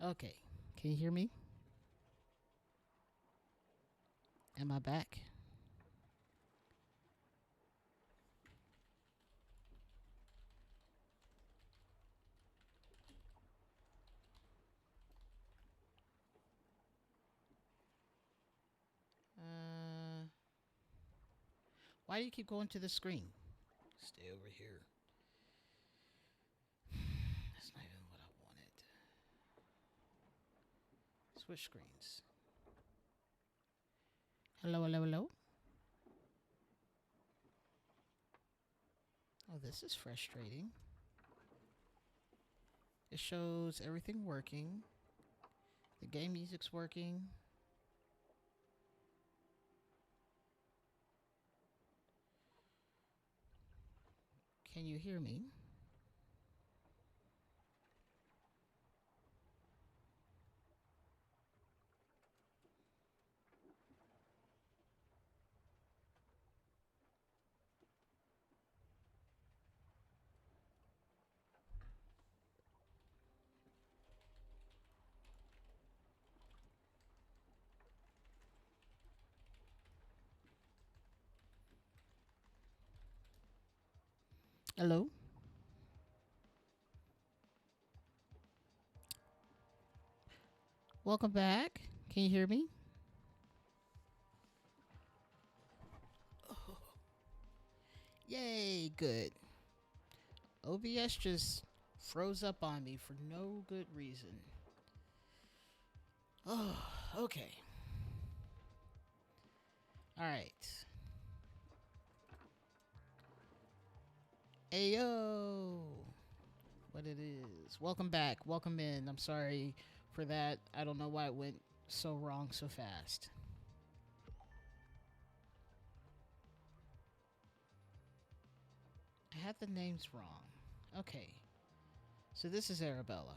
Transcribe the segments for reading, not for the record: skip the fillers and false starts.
Okay. Can you hear me? Am I back? Uh, why do you keep going to the screen? Stay over here. That's not even what I wanted. Switch screens. Hello, hello, hello. Oh, this is frustrating. It shows everything working. The game music's working. Can you hear me? Hello? Welcome back. Can you hear me? Yay, good. OBS just froze up on me for no good reason. Oh, okay. Alright. Ayo! What it is. Welcome back. Welcome in. I'm sorry for that. I don't know why it went so wrong so fast. I had the names wrong. Okay. So this is Arabella.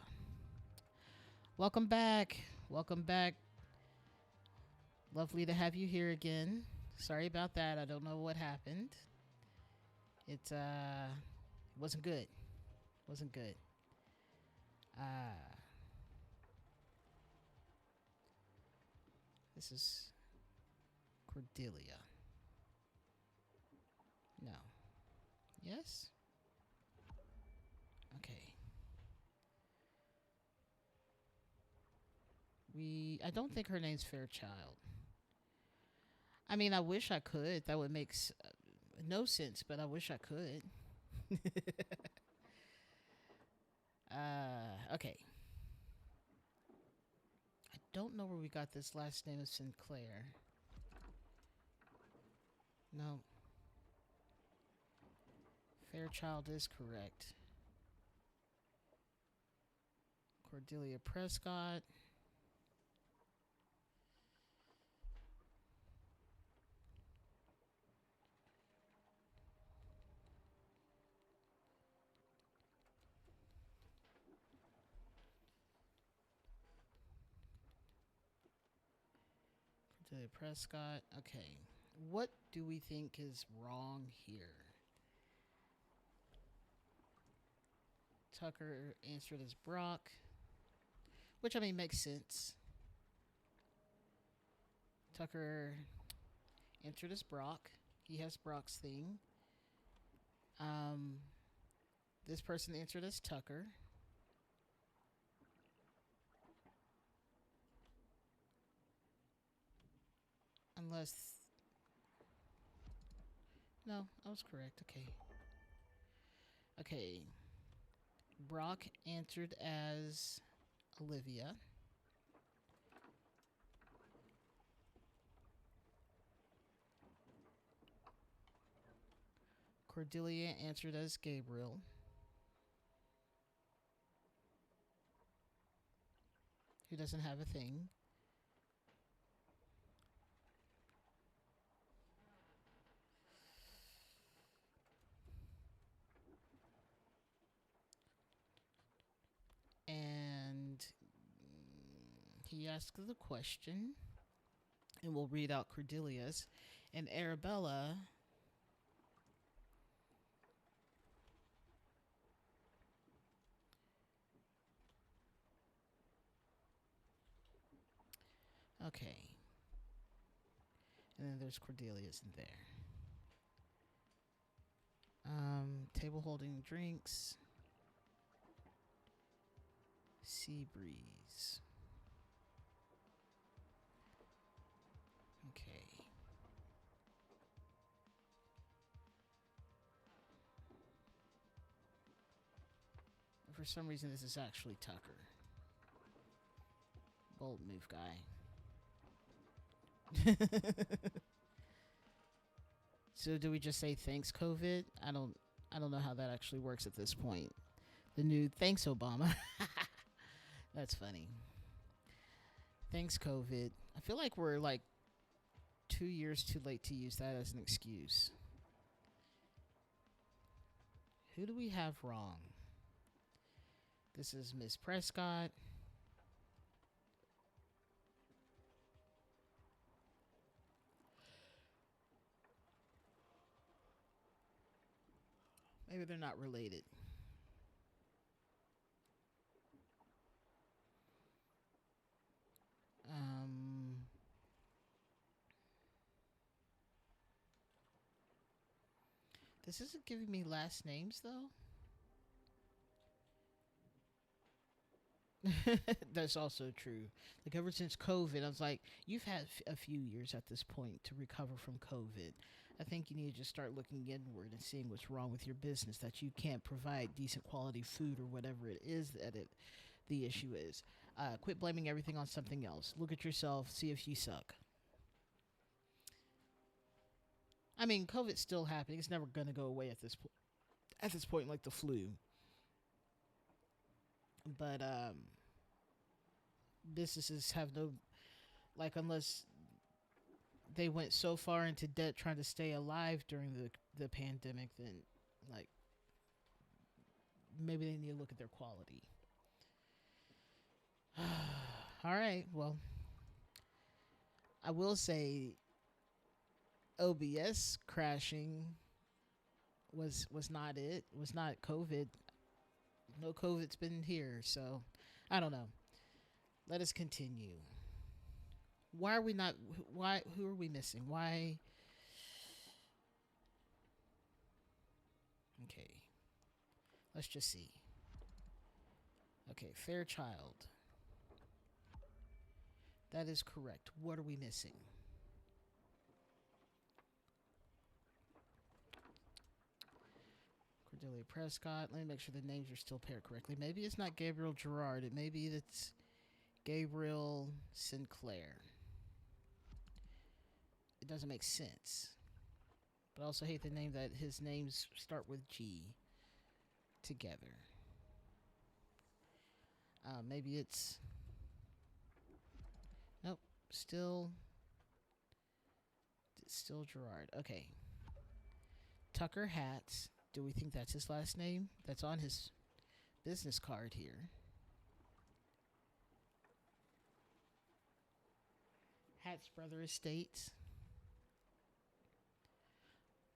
Welcome back. Welcome back. Lovely to have you here again. Sorry about that. I don't know what happened. It wasn't good. Wasn't good. This is Cordelia. No. Yes? Okay. I don't think her name's Fairchild. I mean, I wish I could. That would make no sense, but I wish I could. Okay. I don't know where we got this last name of Sinclair. No. Fairchild is correct. Cordelia Prescott. Cordelia Prescott. Okay. What do we think is wrong here? Tucker answered as Brock, which I mean makes sense. Tucker entered as Brock. He has Brock's thing. This person entered as Tucker. Unless. No, I was correct. Okay. Okay. Brock answered as Olivia. Cordelia answered as Gabriel. Who doesn't have a thing. And he asked the question. And we'll read out Cordelia's. And Arabella Okay. And then there's Cordelia's in there. Table holding drinks. Sea breeze. Okay. For some reason, this is actually Tucker. Bold move guy. So do we just say thanks COVID? I don't know how that actually works at this point. The new thanks Obama. That's funny. Thanks COVID. I feel like we're like 2 years too late to use that as an excuse. Who do we have wrong? This is Miss Prescott. Maybe they're not related. This isn't giving me last names though. That's also true. Like ever since COVID, I was like, you've had a few years at this point to recover from COVID. I think you need to just start looking inward and seeing what's wrong with your business, that you can't provide decent quality food or whatever it is that the issue is. Quit blaming everything on something else. Look at yourself, see if you suck. I mean, COVID's still happening. It's never gonna go away at this point. At this point, like the flu. But businesses have no, like, unless they went so far into debt trying to stay alive during the pandemic, then like maybe they need to look at their quality. All right, well, I will say OBS crashing was not it. Was not COVID. No COVID's been here, so I don't know. Let us continue. Why are we not? Why? Who are we missing? Why? Okay. Let's just see. Okay, Fairchild. That is correct. What are we missing? Cordelia Prescott. Let me make sure the names are still paired correctly. Maybe it's not Gabriel Gerard. It maybe it's Gabriel Sinclair. It doesn't make sense. But I also hate the name that his names start with G together. Maybe it's... Nope. Still Gerard. Okay. Tucker Hats. Do we think that's his last name? That's on his business card here. Hats Brother Estates.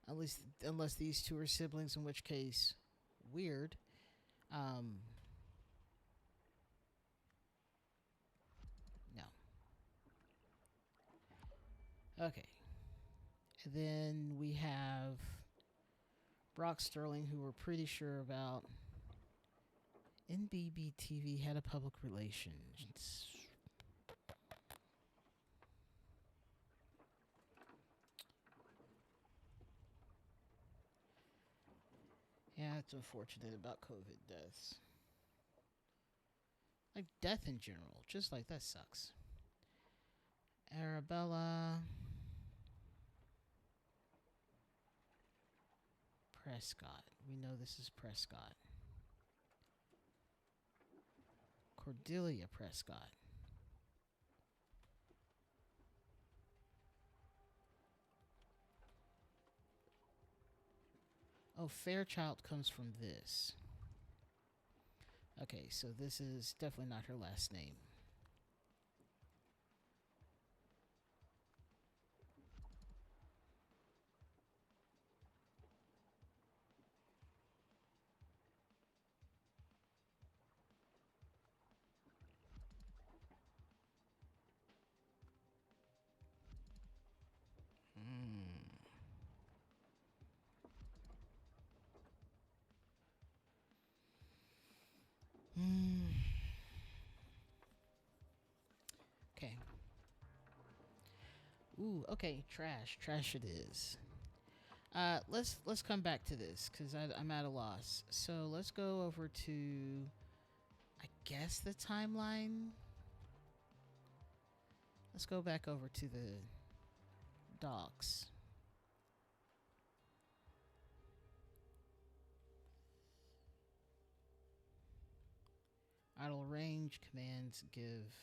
At least, unless these two are siblings, in which case, weird. No. Okay. And then we have Brock Sterling, who we're pretty sure about. NBBTV head of public relations. Yeah, it's unfortunate about COVID deaths. Like death in general. Just like that sucks. Arabella Prescott. We know this is Prescott. Cordelia Prescott. Oh, Fairchild comes from this. Okay, so this is definitely not her last name. Ooh, okay, trash. Trash it is. Let's come back to this because I'm at a loss. So let's go over to, I guess, the timeline. Let's go back over to the docs. Idle range commands give.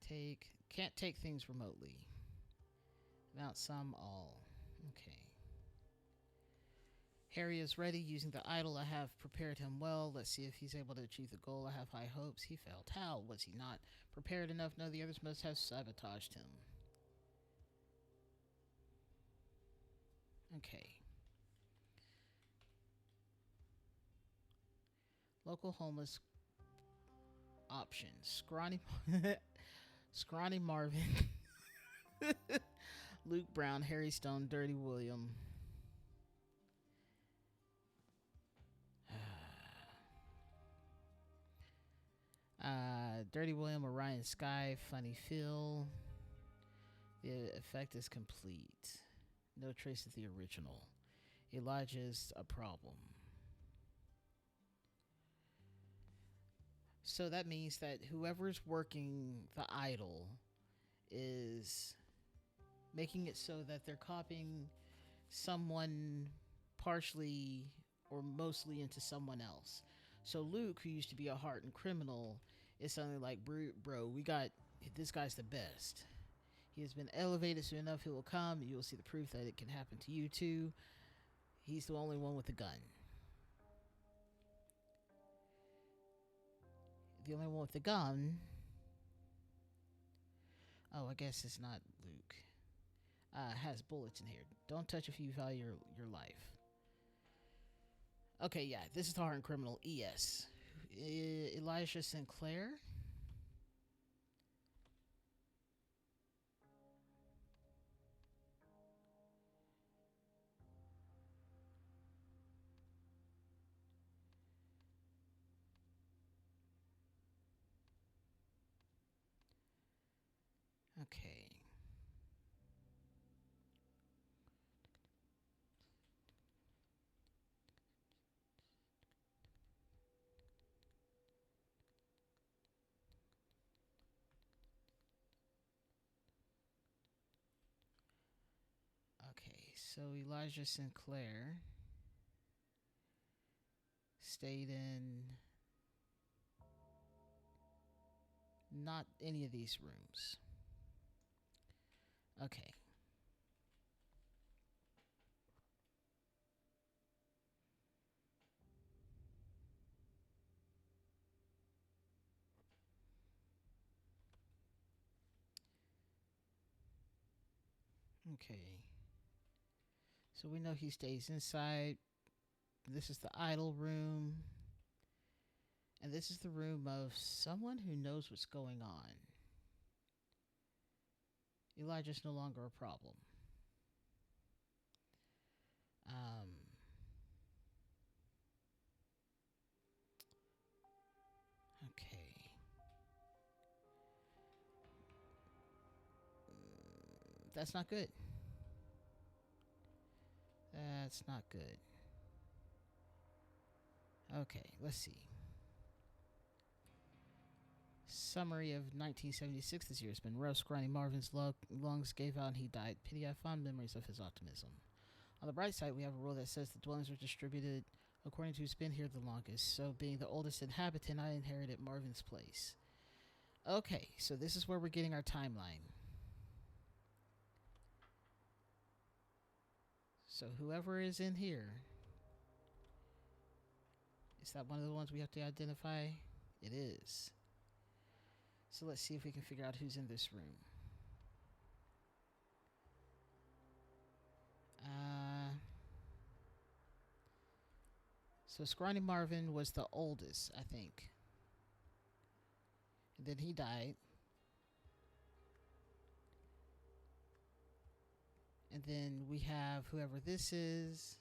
Take. Can't take things remotely. Mount some all. Okay. Harry is ready using the idol. I have prepared him well. Let's see if he's able to achieve the goal. I have high hopes. He failed. How? Was he not prepared enough? No, the others must have sabotaged him. Okay. Local homeless options. Scrawny Marvin. Luke Brown, Harry Stone, Dirty William. Dirty William, Orion Sky, Funny Phil. The effect is complete. No trace of the original. Elijah's a problem. So that means that whoever's working the idol is making it so that they're copying someone partially or mostly into someone else. So Luke, who used to be a hardened criminal, is suddenly like, bro, we got, this guy's the best. He has been elevated soon enough, he will come, you will see the proof that it can happen to you too. He's the only one with a gun. The only one with the gun. Oh, I guess it's not Luke. Has bullets in here. Don't touch if you value your life. Okay, yeah, this is the hardened criminal. ES. Elijah Sinclair. Okay. Okay, so Elijah Sinclair stayed in not any of these rooms. Okay. Okay. So we know he stays inside. This is the idle room. And this is the room of someone who knows what's going on. Elijah's no longer a problem. Okay. That's not good. That's not good. Okay, let's see. Summary of 1976 this year has been rough. Scrawny Marvin's lungs gave out and he died. Pity I fond memories of his optimism. On the bright side, we have a rule that says the dwellings are distributed according to who's been here the longest. So being the oldest inhabitant, I inherited Marvin's place. Okay, so this is where we're getting our timeline. So whoever is in here, is that one of the ones we have to identify? It is. So let's see if we can figure out who's in this room. So Scrawny Marvin was the oldest, I think. And then he died. And then we have whoever this is.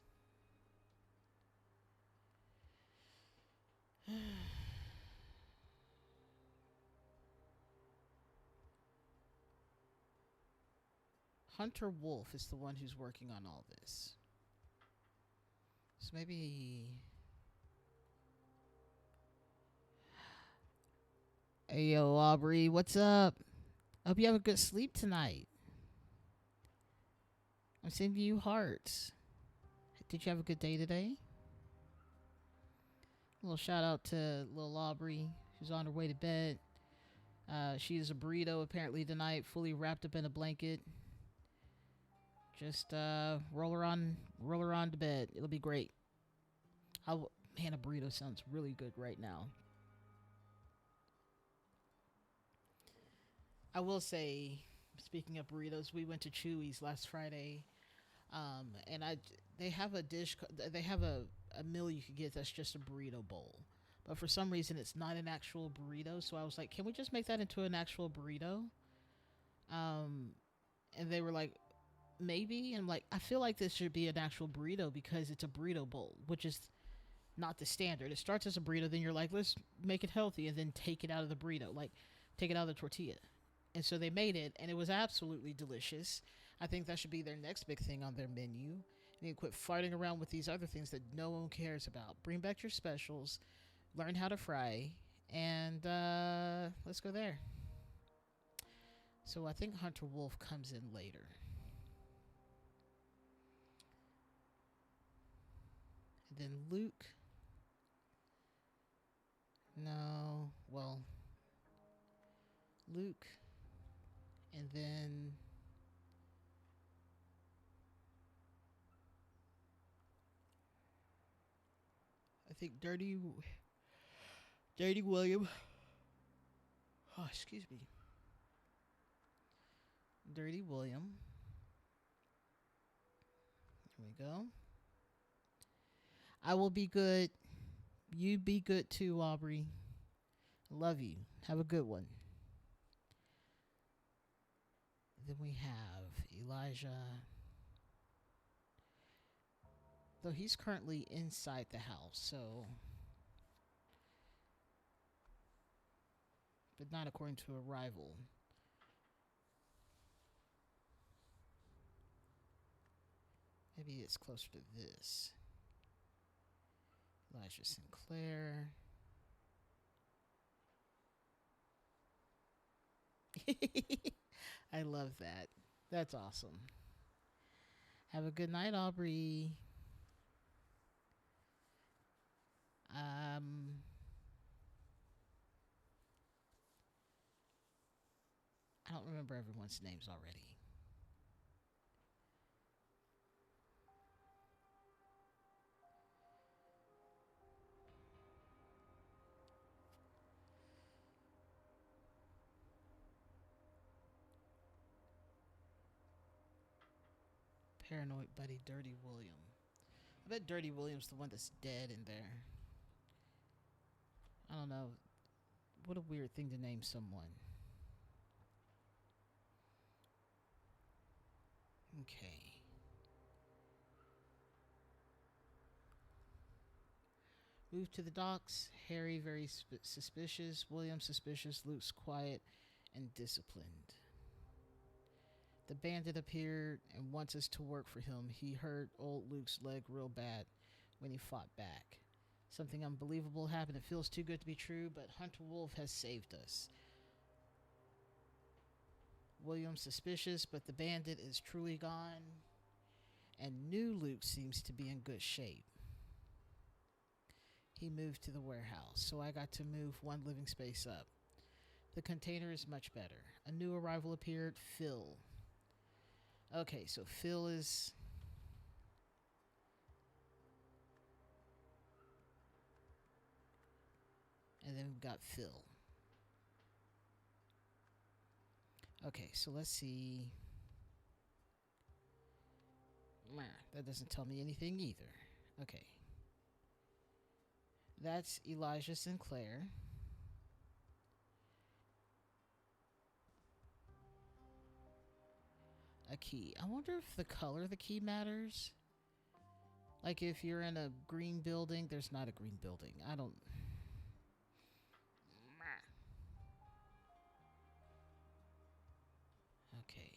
Hunter Wolf is the one who's working on all this. So maybe. Hey, yo, Aubrey, what's up? Hope you have a good sleep tonight. I'm sending you hearts. Did you have a good day today? A little shout out to little Aubrey. She's on her way to bed. She is a burrito apparently tonight, fully wrapped up in a blanket. Just roll her on to bed. It'll be great. Man, a burrito sounds really good right now. I will say, speaking of burritos, we went to Chewy's last Friday, and they have a dish. They have a meal you could get that's just a burrito bowl, but for some reason it's not an actual burrito. So I was like, can we just make that into an actual burrito? And they were like, maybe. And I'm like, I feel like this should be an actual burrito because it's a burrito bowl, which is not the standard. It starts as a burrito, then you're like, let's make it healthy, and then take it out of the burrito, like take it out of the tortilla. And so they made it, and it was absolutely delicious. I think that should be their next big thing on their menu. They quit farting around with these other things that no one cares about. Bring back your specials, learn how to fry, and let's go there. So I think Hunter Wolf comes in later. And then Luke. No, well, Luke. And then I think Dirty William. Oh, excuse me. Dirty William. Here we go. I will be good. You be good too, Aubrey. Love you. Have a good one. Then we have Elijah. Though he's currently inside the house, so. But not according to Arrival. Maybe it's closer to this. Elijah Sinclair. I love that. That's awesome. Have a good night, Aubrey. I don't remember everyone's names already. Paranoid Buddy, Dirty William. I bet Dirty William's the one that's dead in there. I don't know. What a weird thing to name someone. Okay. Move to the docks. Harry very suspicious. William suspicious. Luke's quiet and disciplined. The bandit appeared and wants us to work for him. He hurt old Luke's leg real bad when he fought back. Something unbelievable happened. It feels too good to be true, but Hunter Wolf has saved us. William suspicious, but the bandit is truly gone. And new Luke seems to be in good shape. He moved to the warehouse, so I got to move one living space up. The container is much better. A new arrival appeared, Phil. Okay, so Phil is... And then we've got Phil. Okay, so let's see. That doesn't tell me anything either. Okay. That's Elijah Sinclair. A key. I wonder if the color of the key matters. Like if you're in a green building, there's not a green building. I don't... Okay.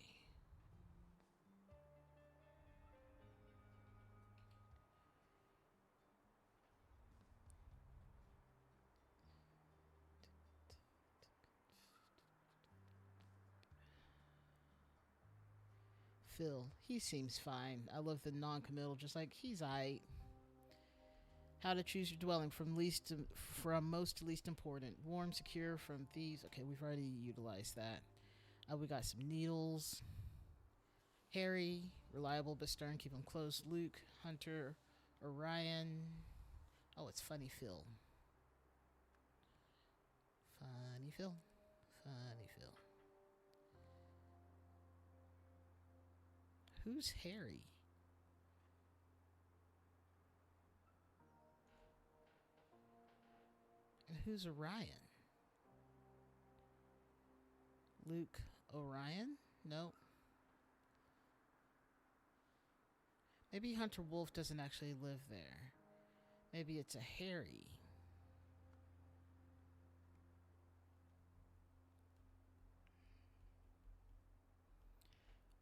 Phil. He seems fine. I love the non-committal, just like he's aight. How to choose your dwelling from most to least important. Warm, secure from thieves. Okay, we've already utilized that. We got some needles. Harry, reliable but stern. Keep him close. Luke, Hunter, Orion. Oh, it's Funny Phil. Funny Phil. Funny Phil. Who's Harry? And who's Orion? Luke Orion? No. Maybe Hunter Wolf doesn't actually live there. Maybe it's a Harry.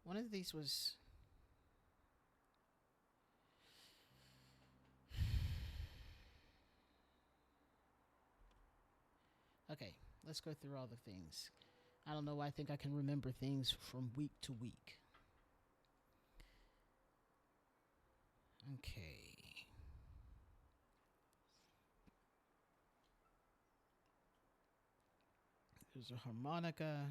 One of these was... Okay, let's go through all the things. I don't know why I think I can remember things from week to week. Okay. There's a harmonica.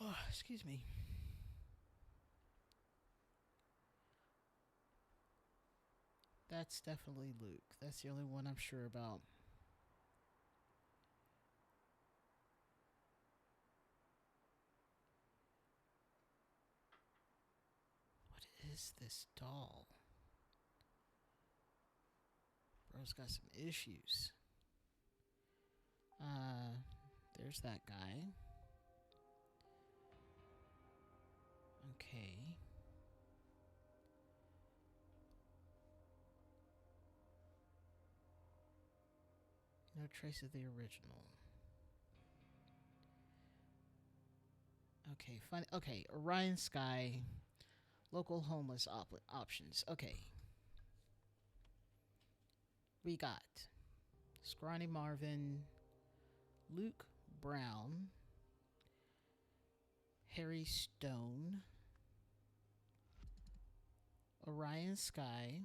Oh, excuse me. That's definitely Luke. That's the only one I'm sure about. What is this doll? Bro's got some issues. There's that guy. Okay. No trace of the original. Okay, fine. Okay, Orion Sky. Local homeless options. Okay. We got Scrawny Marvin, Luke Brown, Harry Stone, Orion Sky,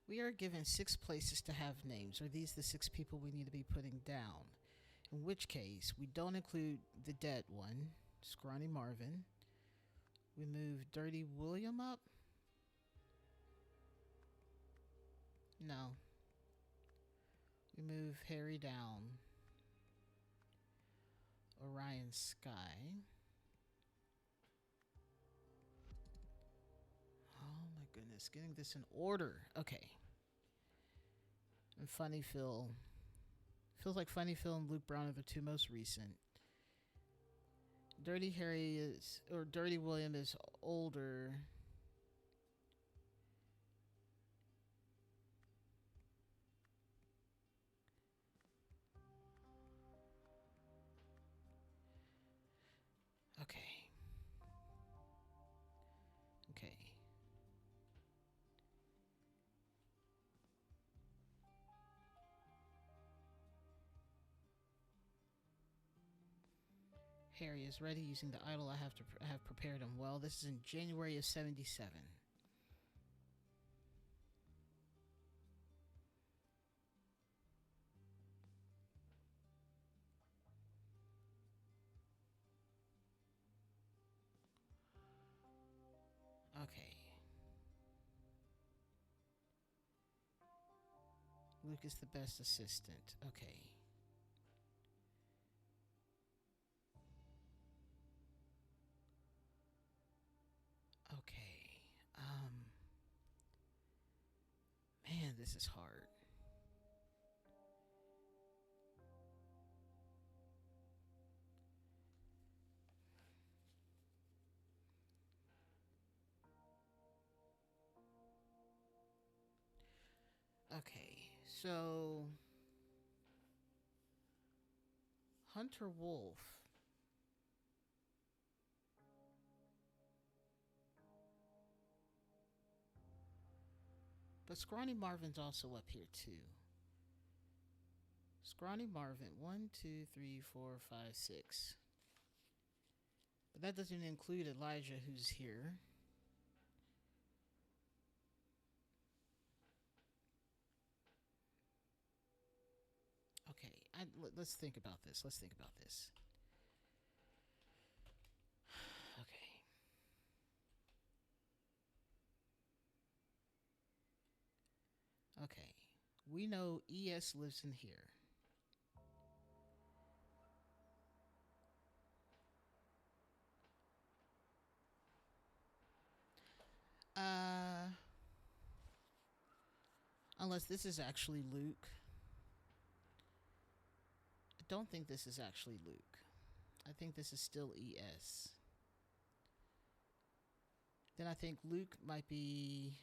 we are given 6 places to have names. Are these the 6 people we need to be putting down? In which case, we don't include the dead one, Scrawny Marvin. We move Dirty William up? No. We move Harry down. Orion Sky. Oh my goodness, getting this in order. Okay. And Funny Phil. Feels like Funny Phil and Luke Brown are the 2 most recent. Dirty William is older. Okay. Okay. Harry is ready using the idol I have prepared him well. This is in January of 77. Okay. Luke is the best assistant. Okay. Okay. Man, this is hard. Okay, so Hunter Wolf. But Scrawny Marvin's also up here too. Scrawny Marvin, one, two, three, four, five, six. But that doesn't include Elijah, who's here. Okay, let's think about this. Let's think about this. Okay. Okay. We know ES lives in here. Uh, unless this is actually Luke. I don't think this is actually Luke. I think this is still ES. Then I think Luke might be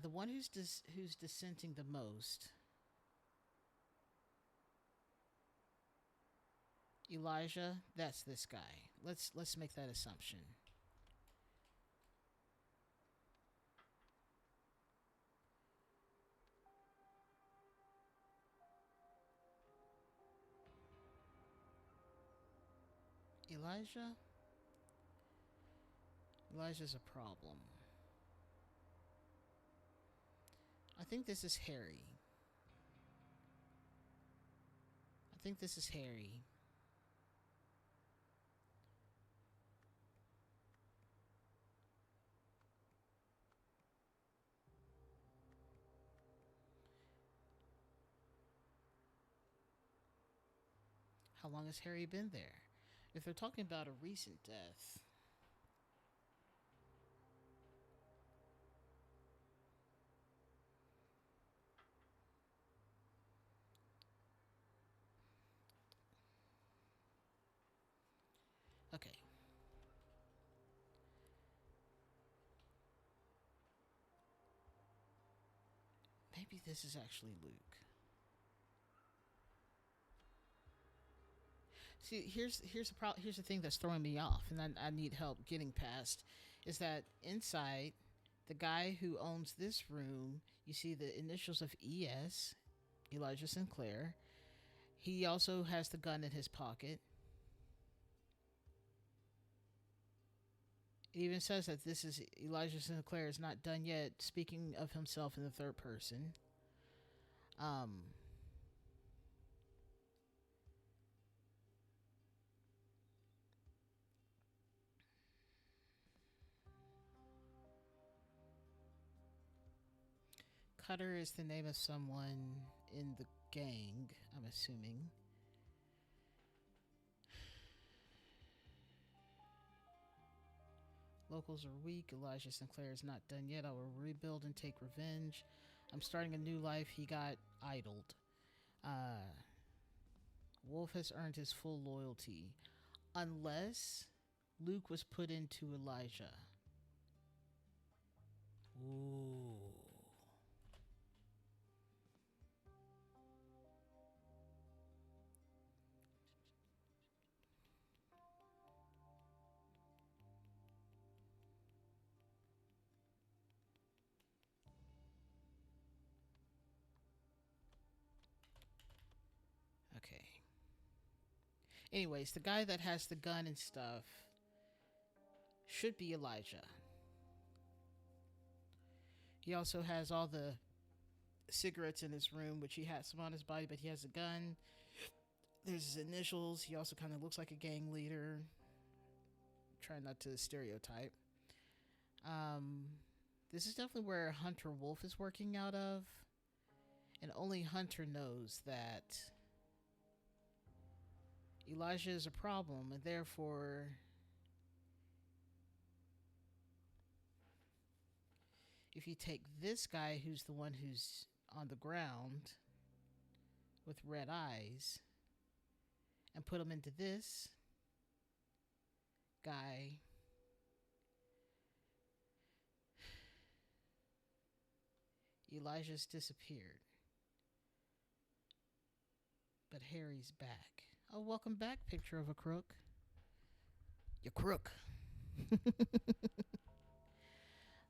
the one who's dissenting the most. Elijah, that's this guy. Let's make that assumption. Elijah? Elijah's a problem. I think this is Harry. I think this is Harry. How long has Harry been there? If they're talking about a recent death. Okay. Maybe this is actually Luke. See, here's the thing that's throwing me off, and I need help getting past, is that inside, the guy who owns this room, you see the initials of ES, Elijah Sinclair. He also has the gun in his pocket. It even says that this is Elijah Sinclair is not done yet, speaking of himself in the third person. Um, Cutter is the name of someone in the gang, I'm assuming. Locals are weak. Elijah Sinclair is not done yet. I will rebuild and take revenge. I'm starting a new life. He got idled. Wolf has earned his full loyalty. Unless Luke was put into Elijah. Ooh. Okay. Anyways, the guy that has the gun and stuff should be Elijah. He also has all the cigarettes in his room, which he has some on his body, but he has a gun. There's his initials. He also kind of looks like a gang leader. Try not to stereotype. This is definitely where Hunter Wolf is working out of. And only Hunter knows that Elijah is a problem, and therefore if you take this guy who's the one who's on the ground with red eyes and put him into this guy, Elijah's disappeared, but Harry's back. Oh, welcome back, picture of a crook. You crook.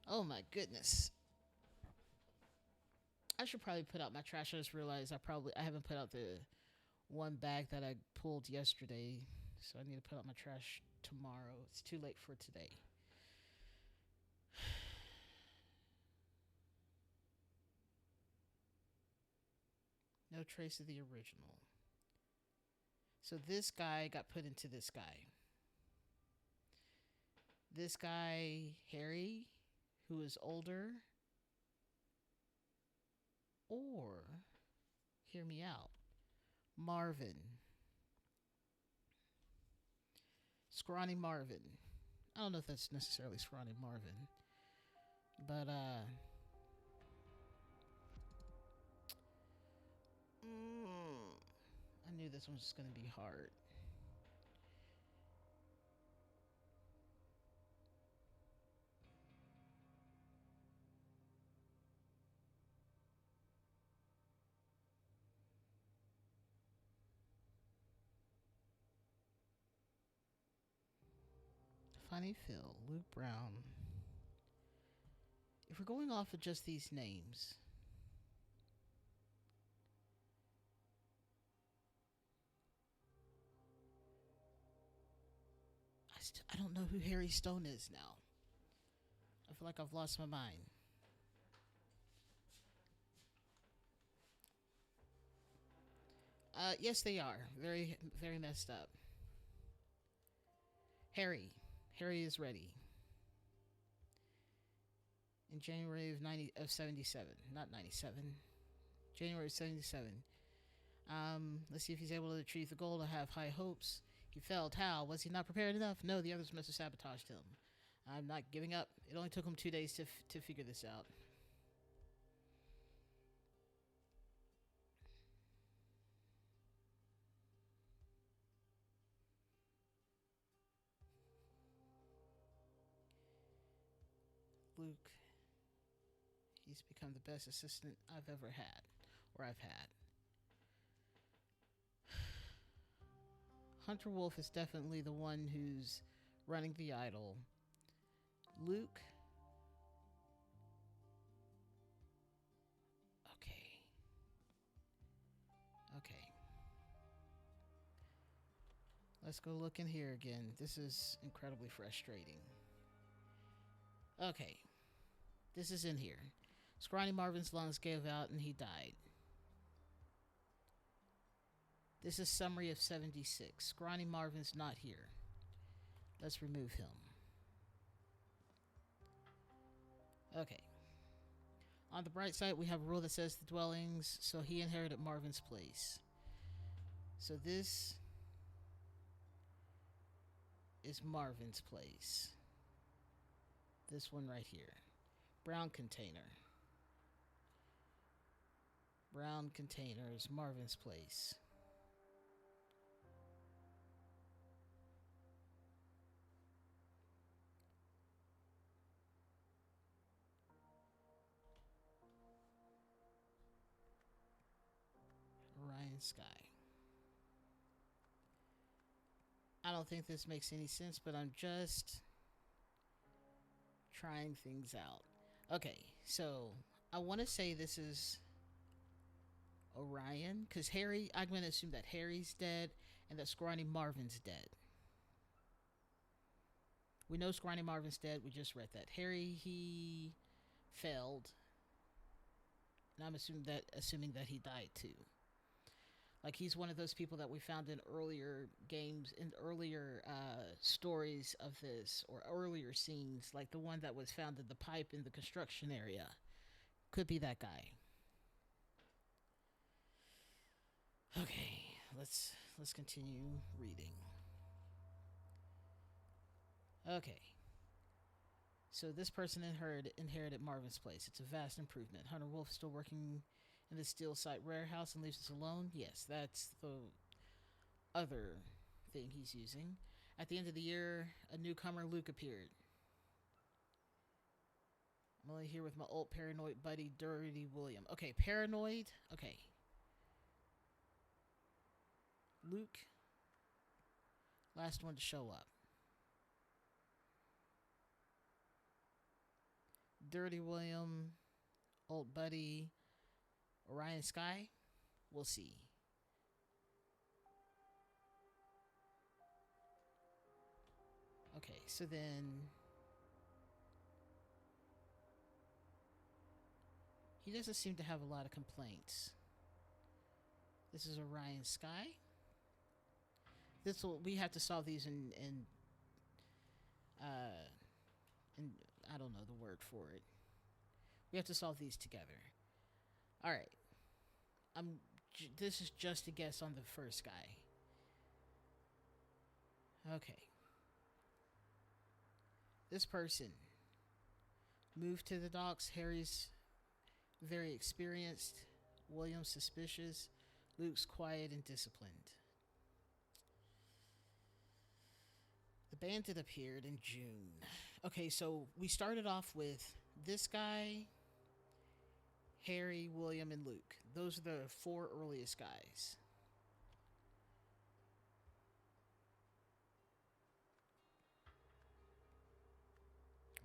Oh my goodness. I should probably put out my trash. I just realized I haven't put out the one bag that I pulled yesterday, so I need to put out my trash tomorrow. It's too late for today. No trace of the original. So this guy got put into this guy. This guy, Harry, who is older, or, hear me out, Marvin. Scrawny Marvin. I don't know if that's necessarily Scrawny Marvin, but I knew this one was going to be hard. Funny Phil, Luke Brown. If we're going off of just these names, I don't know who Harry Stone is now. I feel like I've lost my mind. Yes, they are. Very, very messed up. Harry. Harry is ready. In January of 77. Not 97. January of 77. Let's see if he's able to retrieve the gold. I have high hopes. He failed. How? Was he not prepared enough? No, the others must have sabotaged him. I'm not giving up. It only took him 2 days to figure this out. Luke, he's become the best assistant I've ever had, or I've had. Hunter Wolf is definitely the one who's running the idol. Luke. Okay. Okay. Let's go look in here again. This is incredibly frustrating. Okay. This is in here. Scrawny Marvin's lungs gave out and he died. This is summary of 76. Scrawny Marvin's not here. Let's remove him. Okay. On the bright side, we have a rule that says the dwellings, so he inherited Marvin's place. So this is Marvin's place. This one right here. Brown container. Brown container is Marvin's place. Orion Sky. I don't think this makes any sense, but I'm just trying things out. Okay, so I want to say this is Orion, because Harry, I'm going to assume that Harry's dead and that Scrawny Marvin's dead. We know Scrawny Marvin's dead. We just read that. Harry, he failed. And I'm assuming that he died too. Like he's one of those people that we found in earlier games, in earlier stories of this, or earlier scenes, like the one that was found in the pipe in the construction area. Could be that guy. Okay, let's continue reading. Okay. So this person inherited Marvin's place. It's a vast improvement. Hunter Wolf still working in the steel site warehouse and leaves us alone? Yes, that's the other thing he's using. At the end of the year, a newcomer, Luke, appeared. I'm only here with my old paranoid buddy, Dirty William. Okay, paranoid. Okay. Luke, last one to show up. Dirty William, old buddy, Orion Sky. We'll see. Okay, so then he doesn't seem to have a lot of complaints. This is Orion Sky. This will we have to solve these uh in I don't know the word for it. We have to solve these together. All right. I'm. This is just a guess on the first guy. Okay. This person moved to the docks. Harry's very experienced. William's suspicious. Luke's quiet and disciplined. The bandit appeared in June. Okay, so we started off with this guy, Harry, William, and Luke. Those are the 4 earliest guys.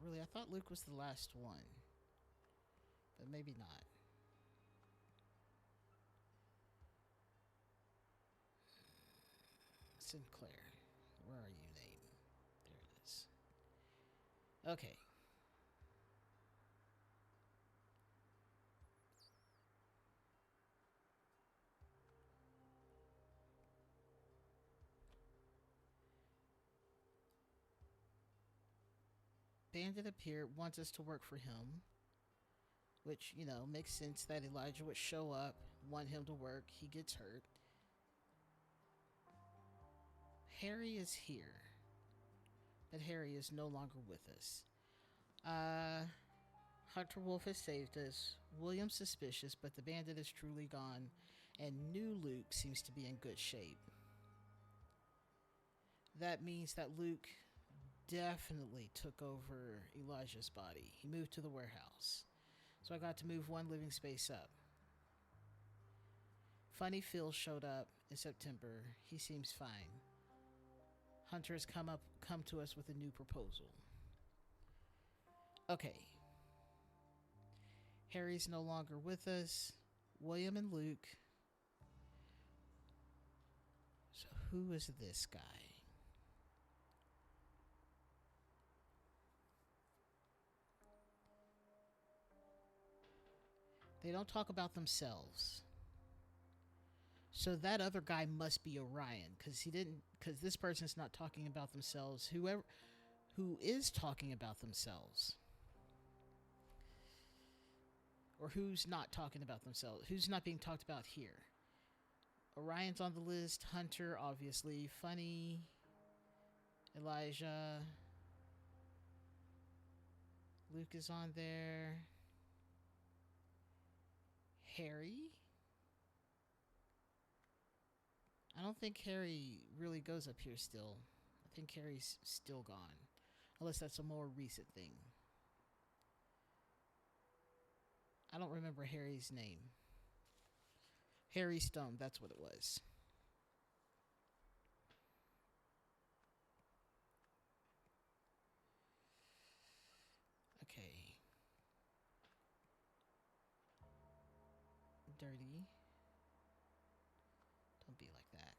Really, I thought Luke was the last one. But maybe not. Sinclair. Where are you, name? There it is. Okay. Bandit appeared, wants us to work for him. Which, makes sense that Elijah would show up, want him to work. He gets hurt. Harry is here. But Harry is no longer with us. Hunter Wolf has saved us. William's suspicious, but the bandit is truly gone. And new Luke seems to be in good shape. That means that Luke definitely took over Elijah's body. He moved to the warehouse. So I got to move one living space up. Funny Phil showed up in September. He seems fine. Hunter has come to us with a new proposal. Okay. Harry's no longer with us. William and Luke. So who is this guy? They don't talk about themselves. So that other guy must be Orion, because this person's not talking about themselves. Who is talking about themselves, or who's not talking about themselves, who's not being talked about here. Orion's on the list. Hunter, obviously. Funny. Elijah. Luke is on there. Harry. I don't think Harry really goes up here still. I think Harry's still gone. Unless that's a more recent thing. I don't remember Harry's name. Harry Stone, that's what it was. Okay. Dirty. Don't be like that.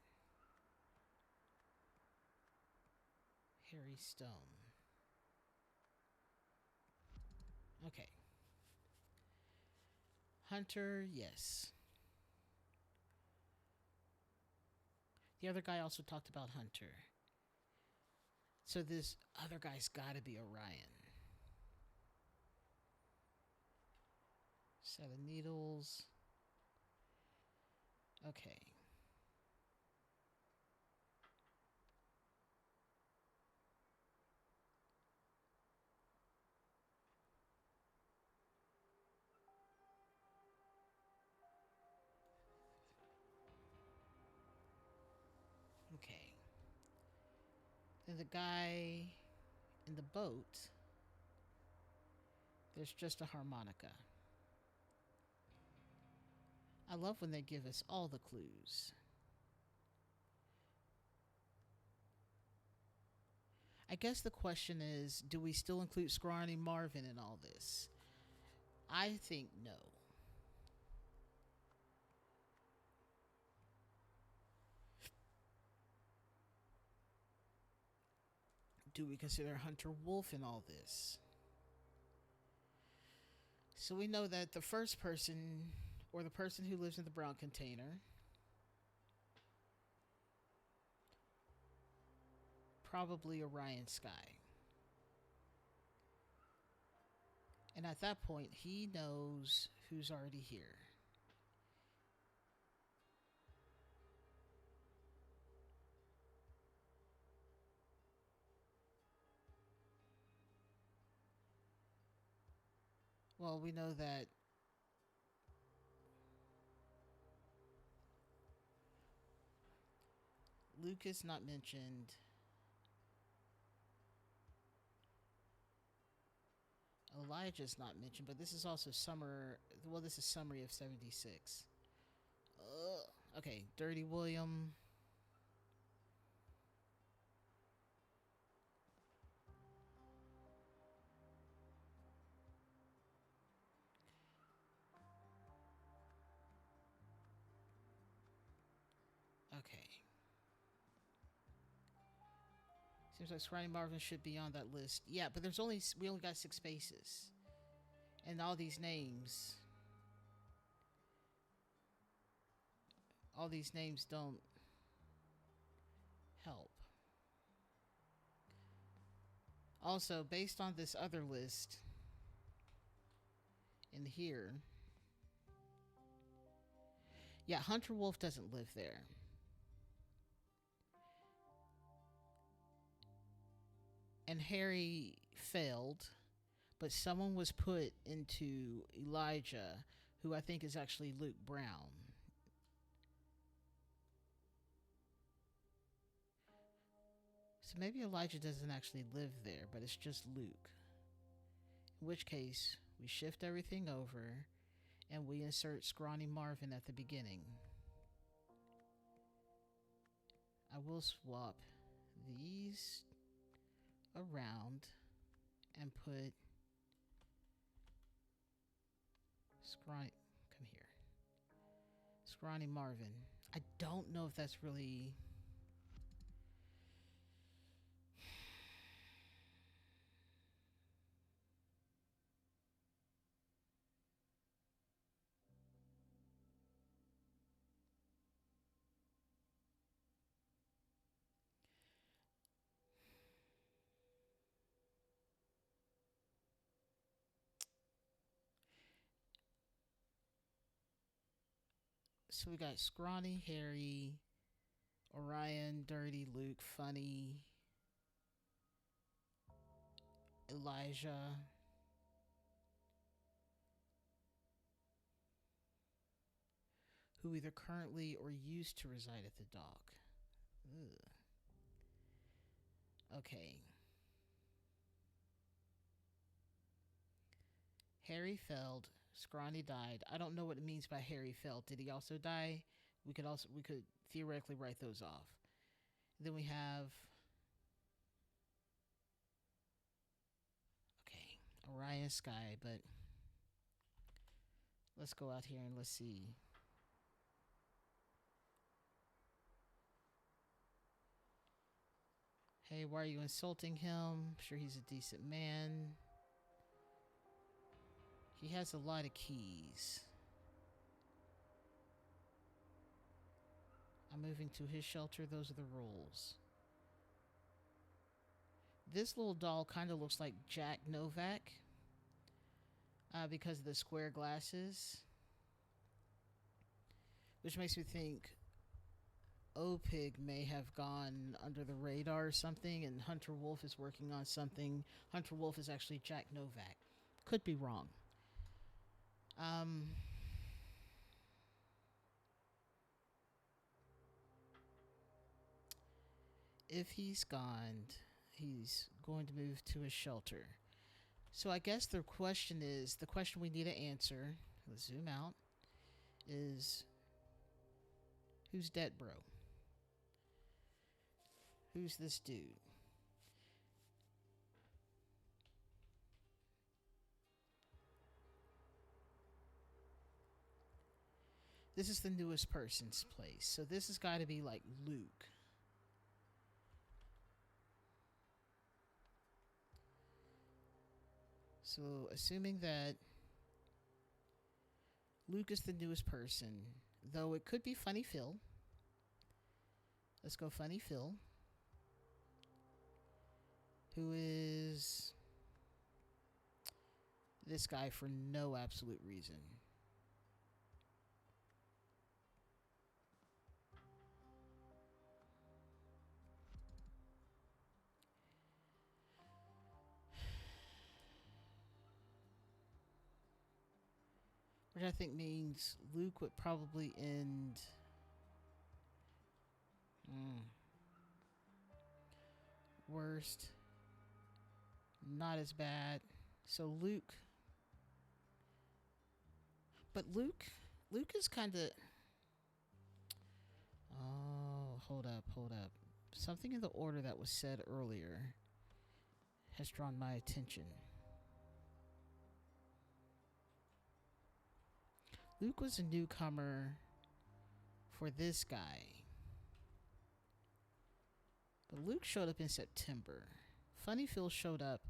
Harry Stone. Okay. Hunter, yes. The other guy also talked about Hunter. So this other guy's gotta be Orion. Set of needles. Okay. Okay. Then the guy in the boat There's just a harmonica. I love when they give us all the clues. I guess the question is, do we still include Scrawny Marvin in all this? I think no. Do we consider Hunter Wolf in all this? So we know that the first person, or the person who lives in the brown container, probably Orion Sky. And at that point, he knows who's already here. Well, we know that Luke is not mentioned. Elijah's not mentioned, but this is also summer. Well, this is summary of 76. Okay, Dirty William. Okay. Seems like Scrawny Marvin should be on that list. Yeah, but we only got 6 spaces. And all these names don't help. Also, based on this other list in here, yeah, Hunter Wolf doesn't live there. And Harry failed, but someone was put into Elijah, who I think is actually Luke Brown. So maybe Elijah doesn't actually live there, but it's just Luke. In which case, we shift everything over and we insert Scrawny Marvin at the beginning. I will swap these around and put Scrawny, come here. Scrawny Marvin. I don't know if that's really. So we got Scrawny, Harry, Orion, Dirty, Luke, Funny, Elijah. Who either currently or used to reside at the dock. Ugh. Okay. Harry failed. Scrawny died. I don't know what it means by Harry failed. Did he also die? We could theoretically write those off. Then we have Orion Sky, but let's go out here and let's see. Hey, why are you insulting him? I'm sure he's a decent man. He has a lot of keys. I'm moving to his shelter. Those are the rules. This little doll kind of looks like Jack Novak because of the square glasses, which makes me think Opig may have gone under the radar or something, and Hunter Wolf is working on something. Hunter Wolf is actually Jack Novak. Could be wrong. If he's gone, he's going to move to his shelter. So I guess the question we need to answer, let's zoom out, is who's dead, bro? Who's this dude? This is the newest person's place. So this has got to be like Luke. So assuming that Luke is the newest person, though it could be Funny Phil. Let's go Funny Phil, who is this guy for no absolute reason. Which I think means Luke would probably end. Worst. Not as bad. So Luke. But Luke is kind of. Oh, hold up, hold up. Something in the order that was said earlier has drawn my attention. Luke was a newcomer for this guy. But Luke showed up in September. Funny Phil showed up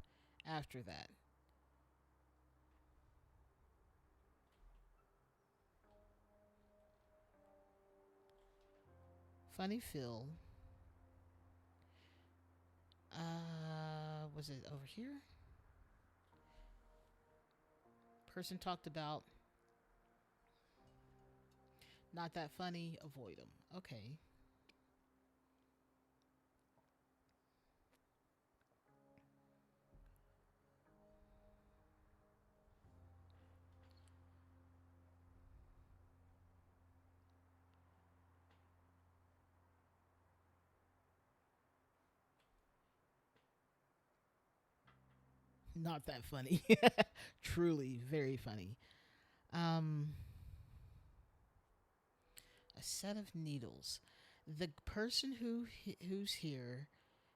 after that. Funny Phil. Was it over here? Person talked about not that funny, avoid him. Okay. Not that funny. Truly very funny. Um a set of needles. The person who's here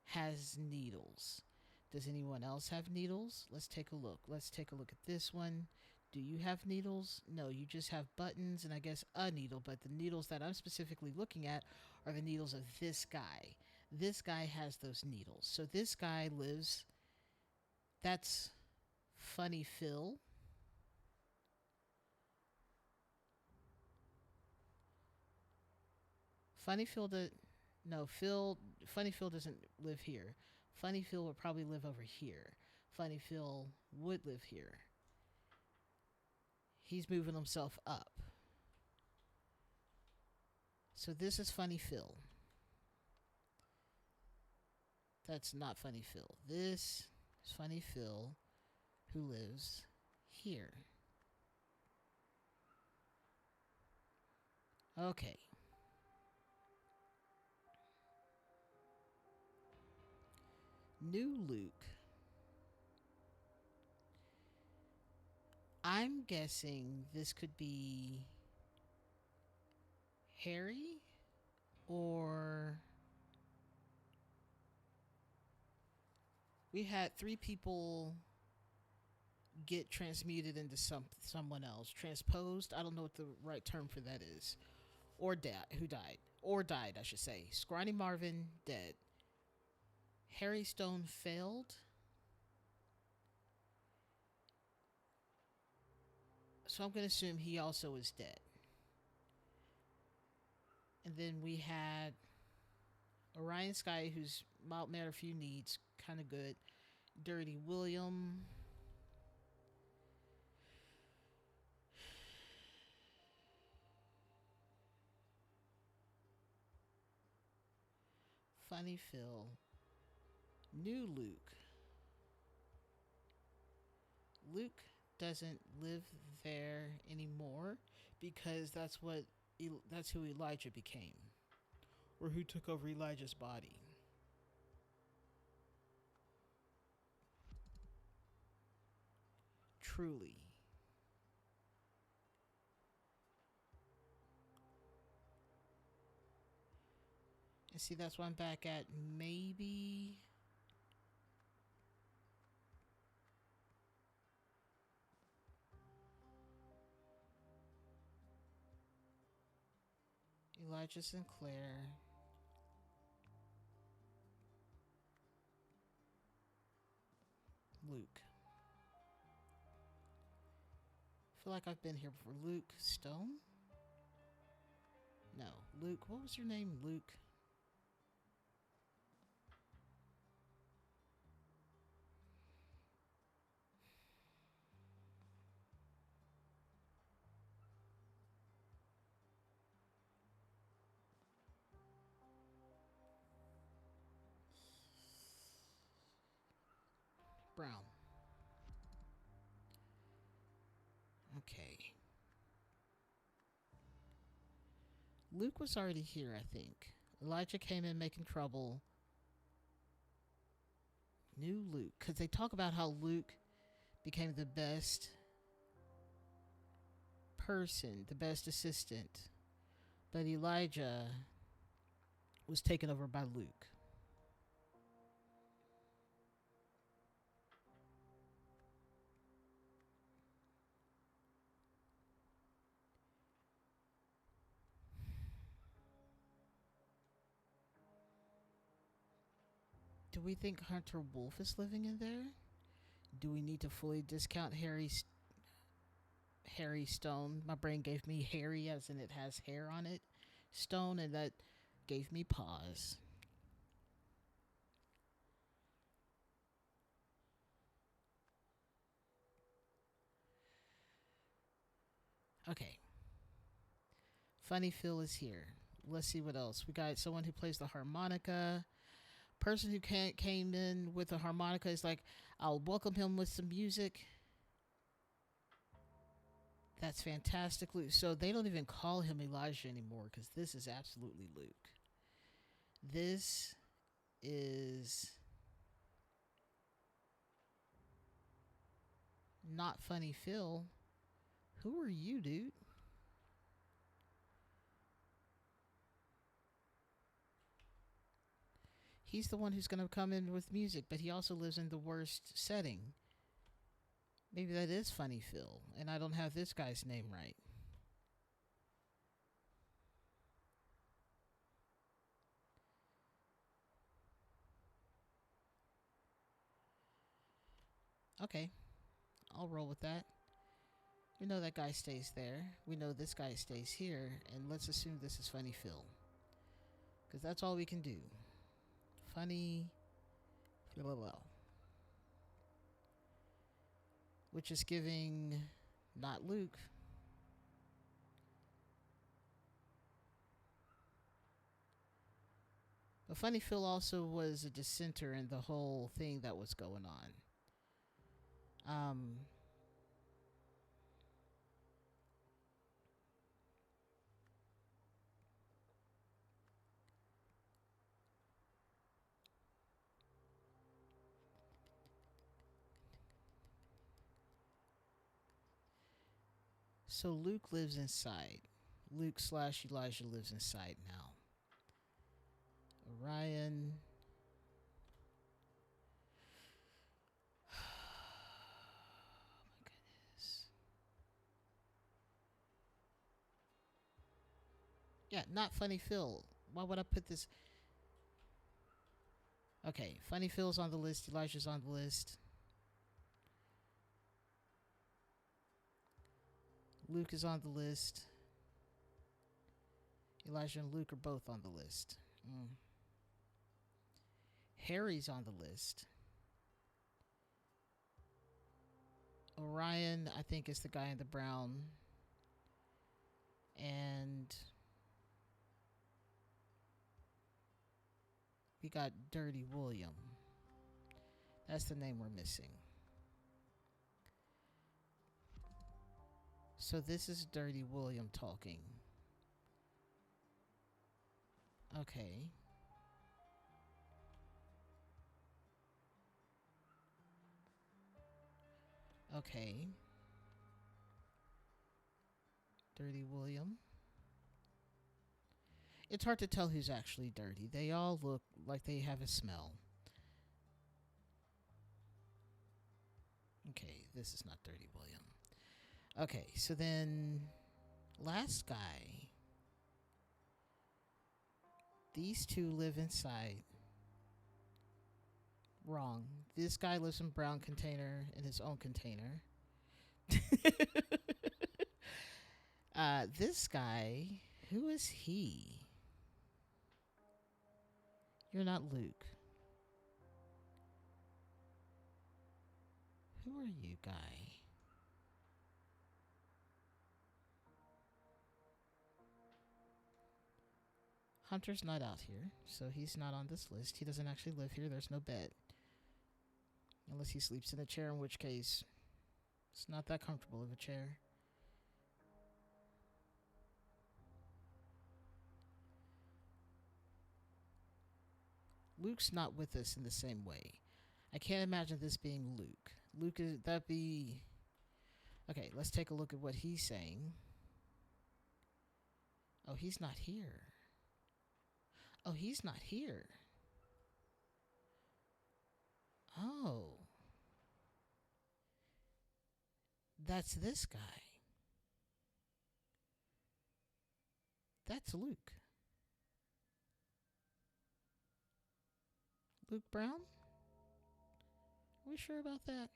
has needles. Does anyone else have needles? Let's take a look. Let's take a look at this one. Do you have needles? No, you just have buttons and I guess a needle, but the needles that I'm specifically looking at are the needles of this guy. This guy has those needles. So this guy lives. That's Funny Phil. Funny Phil does. No, Phil. Funny Phil doesn't live here. Funny Phil would probably live over here. Funny Phil would live here. He's moving himself up. So this is Funny Phil. That's not Funny Phil. This is Funny Phil, who lives here. Okay. New Luke. I'm guessing this could be Harry or we had three people get transmuted into someone else. Transposed, I don't know what the right term for that is. Or who died. Or died, I should say. Scrawny Marvin dead. Harry Stone failed. So I'm going to assume he also is dead. And then we had Orion Sky, who's mild mannered, few needs, kind of good. Dirty William. Funny Phil. New Luke. Luke doesn't live there anymore because that's who Elijah became, or who took over Elijah's body. Truly. And see, that's why I'm back at maybe. Elijah Sinclair. Luke. I feel like I've been here before. Luke Stone? No. Luke. What was your name? Luke. Brown. Okay. Luke was already here, I think. Elijah came in making trouble. New Luke. Because they talk about how Luke became the best person, the best assistant. But Elijah was taken over by Luke. Do we think Hunter Wolf is living in there? Do we need to fully discount Harry Stone? My brain gave me Harry as in it has hair on it. Stone, and that gave me pause. Okay. Funny Phil is here. Let's see what else. We got someone who plays the harmonica. Person who came in with the harmonica is like, I'll welcome him with some music. That's fantastic, Luke. So they don't even call him Elijah anymore because this is absolutely Luke. This is not Funny Phil. Who are you, dude? He's the one who's going to come in with music, but he also lives in the worst setting. Maybe that is Funny Phil, and I don't have this guy's name right. Okay, I'll roll with that. We know that guy stays there. We know this guy stays here, and let's assume this is Funny Phil. Because that's all we can do. Funny Phil. Which is giving not Luke. But Funny Phil also was a dissenter in the whole thing that was going on. So Luke lives inside. Luke / Elijah lives inside now. Orion. Oh my goodness. Yeah, not Funny Phil. Why would I put this? Okay, Funny Phil's on the list. Elijah's on the list. Luke is on the list. Elijah and Luke are both on the list. Harry's on the list. Orion, I think, is the guy in the brown. And we got Dirty William. That's the name we're missing. So this is Dirty William talking. Okay. Okay. Dirty William. It's hard to tell who's actually dirty. They all look like they have a smell. Okay, this is not Dirty William. Okay, so then last guy. These two live inside. Wrong. This guy lives in brown container in his own container. This guy, who is he? You're not Luke. Who are you, guy? Hunter's not out here, so he's not on this list. He doesn't actually live here. There's no bed. Unless he sleeps in a chair, in which case it's not that comfortable of a chair. Luke's not with us in the same way. I can't imagine this being Luke. Luke is that be okay, let's take a look at what he's saying. Oh, he's not here. Oh, he's not here. Oh. That's this guy. That's Luke. Luke Brown? Are we sure about that?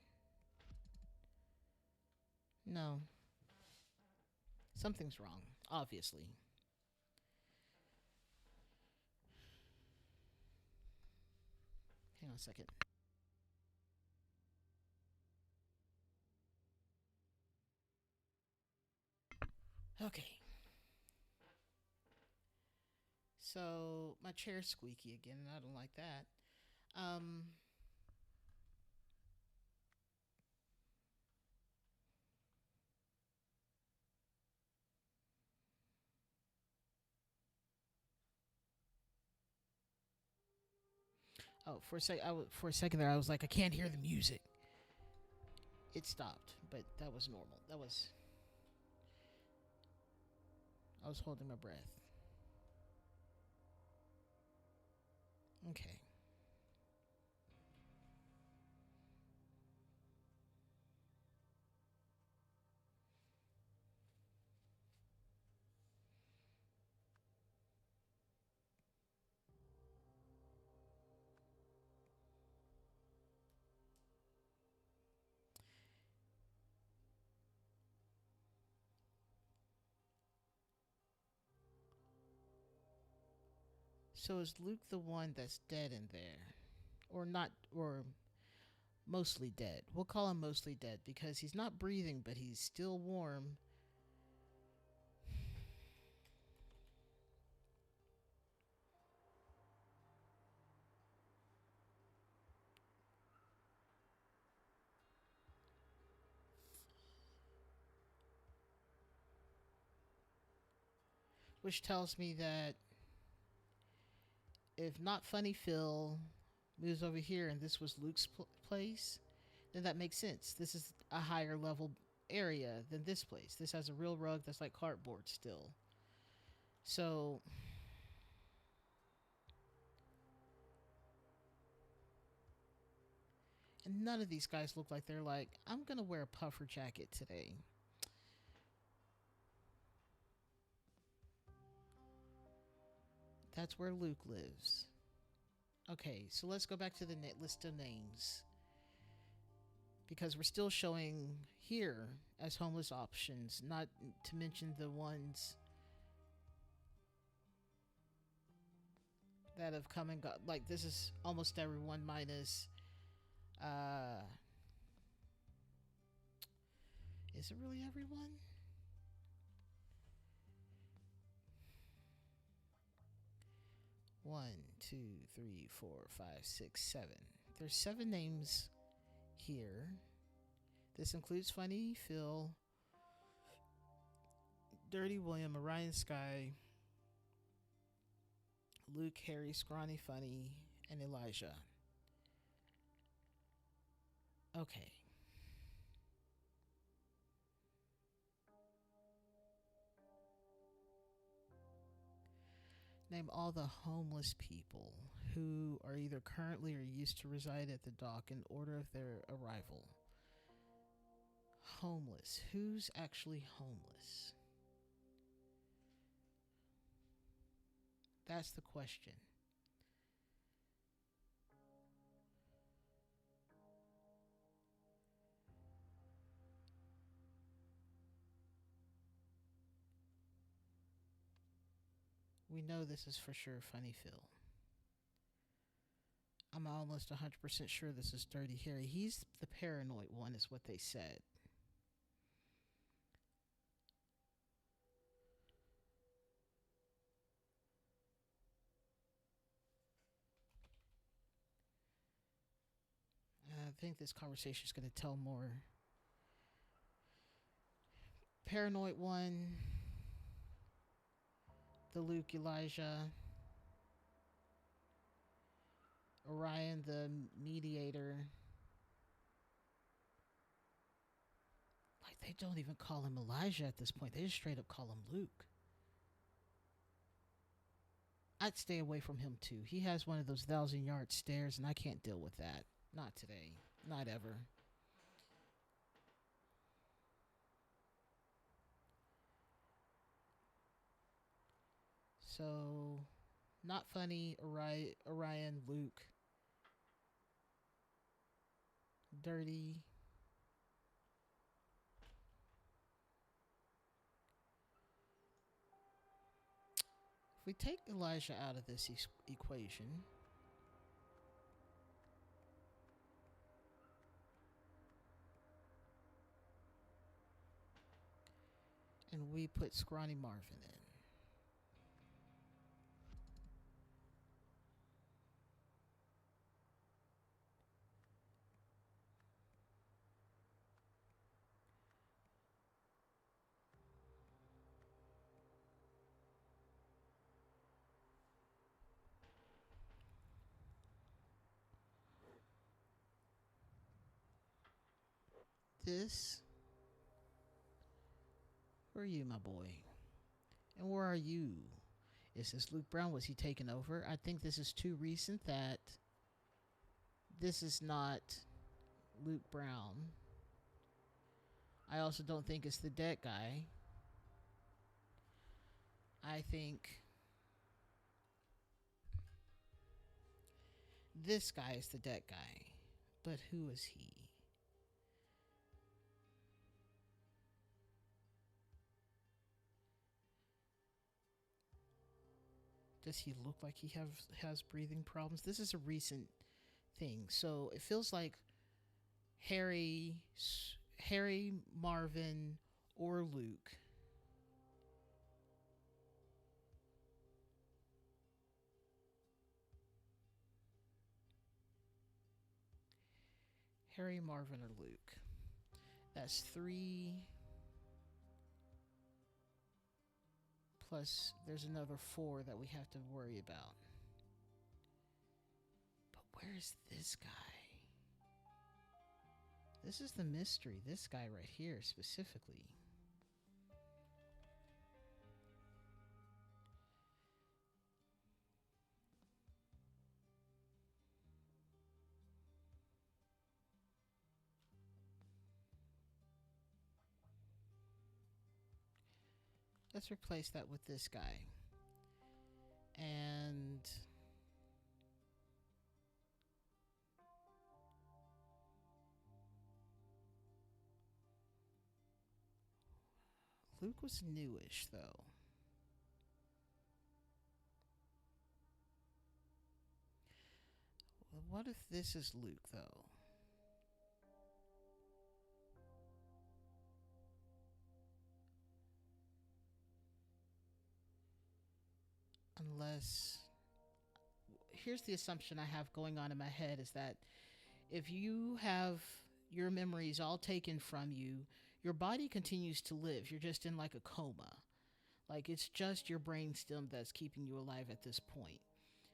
No. Something's wrong, obviously. Hang on a second. Okay. So my chair's squeaky again, and I don't like that. Oh, for a second there, I was like, I can't hear the music. It stopped, but that was normal. I was holding my breath. Okay. So is Luke the one that's dead in there? Or not, or mostly dead? We'll call him mostly dead because he's not breathing, but he's still warm. Which tells me that if Not Funny Phil moves over here and this was Luke's place, then that makes sense. This is a higher level area than this place. This has a real rug that's like cardboard still. So and none of these guys look like they're like, I'm gonna wear a puffer jacket today. That's where Luke lives. Okay, so let's go back to the list of names. Because we're still showing here as homeless options, not to mention the ones that have come and got. Like, this is almost everyone minus. Is it really everyone? One, two, three, four, five, six, seven. There's 7 names here. This includes Funny Phil, Dirty William, Orion Sky, Luke, Harry, Scrawny Funny, and Elijah. Okay. Name all the homeless people who are either currently or used to reside at the dock in order of their arrival. Homeless. Who's actually homeless? That's the question. We know this is for sure Funny Phil. I'm almost 100% sure this is Dirty Harry. He's the paranoid one, is what they said. I think this conversation is going to tell more. Paranoid one, the Luke Elijah, Orion the mediator. Like, they don't even call him Elijah at this point. They just straight up call him Luke. I'd stay away from him too. He has one of those 1,000-yard stares, and I can't deal with that. Not today. Not ever. So, not funny. Orion, Luke, Dirty. If we take Elijah out of this equation, and we put Scrawny Marvin in. This, where are you, my boy? And where are you? Is this Luke Brown? Was he taken over? I think this is too recent that this is not Luke Brown. I also don't think it's the dead guy. I think this guy is the dead guy. But who is he? Does he look like he has breathing problems? This is a recent thing, so it feels like Harry, Marvin, or Luke. Harry, Marvin, or Luke. That's 3. Plus, there's another 4 that we have to worry about. But where's this guy? This is the mystery. This guy right here, specifically. Let's replace that with this guy. And Luke was newish, though. Well, what if this is Luke, though? Unless, here's the assumption I have going on in my head, is that if you have your memories all taken from you, your body continues to live. You're just in like a coma. Like, it's just your brainstem that's keeping you alive at this point.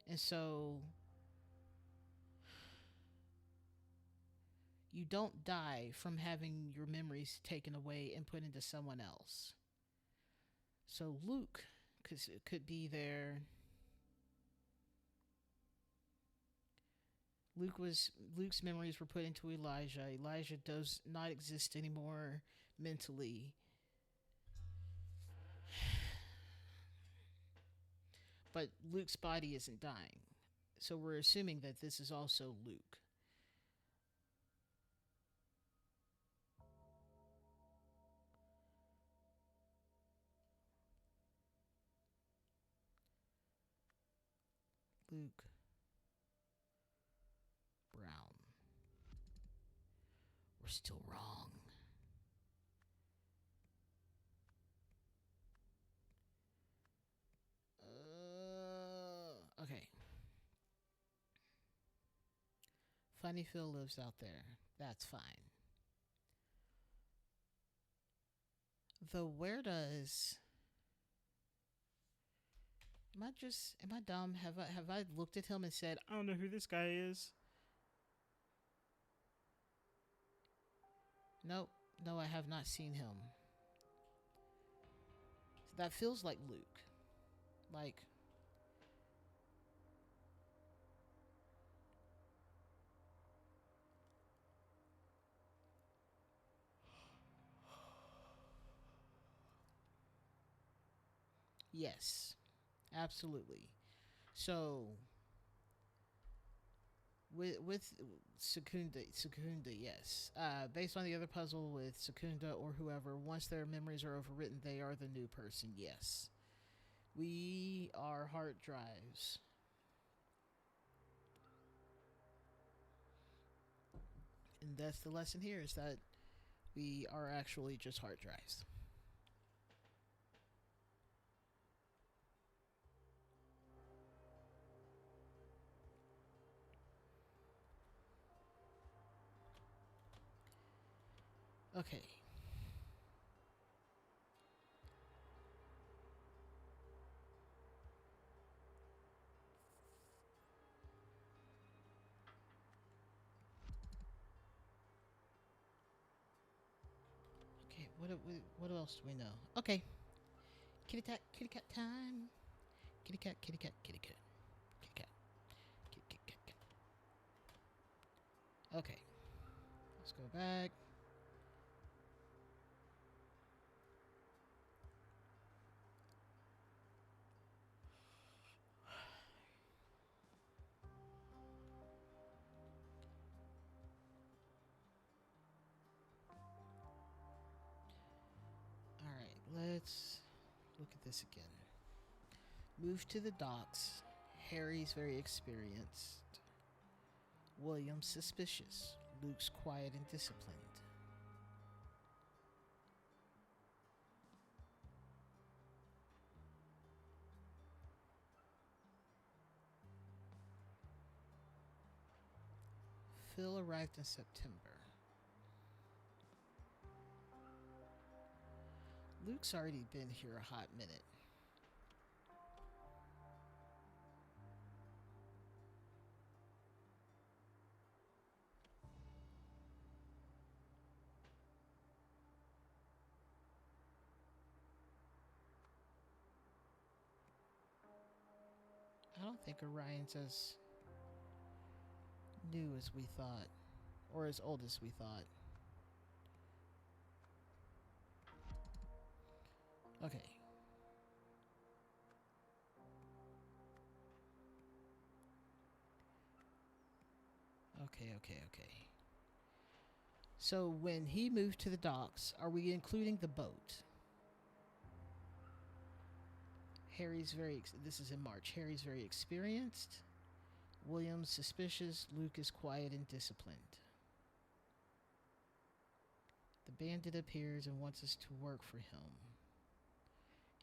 And so you don't die from having your memories taken away and put into someone else. So Luke could be there. Luke's memories were put into Elijah. Elijah does not exist anymore mentally, but Luke's body isn't dying. So we're assuming that this is also Luke. Luke Brown. We're still wrong. Okay. Funny Phil lives out there. That's fine. Though where does am I dumb? Have I looked at him and said, I don't know who this guy is? Nope. No, I have not seen him. That feels like Luke. Like yes. Absolutely. So with Secunda, yes. Based on the other puzzle with Secunda or whoever, once their memories are overwritten, they are the new person. Yes, we are hard drives, and that's the lesson here: is that we are actually just hard drives. Okay. Okay. What else do we know? Okay. Kitty cat time. Kitty cat, kitty cat, kitty cat, kitty cat, kitty cat, cat, cat. Okay. Let's go back. All right. Let's look at this again. Move to the docks. Harry's very experienced. William's suspicious. Luke's quiet and disciplined. Phil arrived in September. Luke's already been here a hot minute. I don't think Orion's as new as we thought, or as old as we thought. Okay. Okay. So when he moved to the docks, are we including the boat? This is in March. Harry's very experienced. William's suspicious. Luke is quiet and disciplined. The bandit appears and wants us to work for him.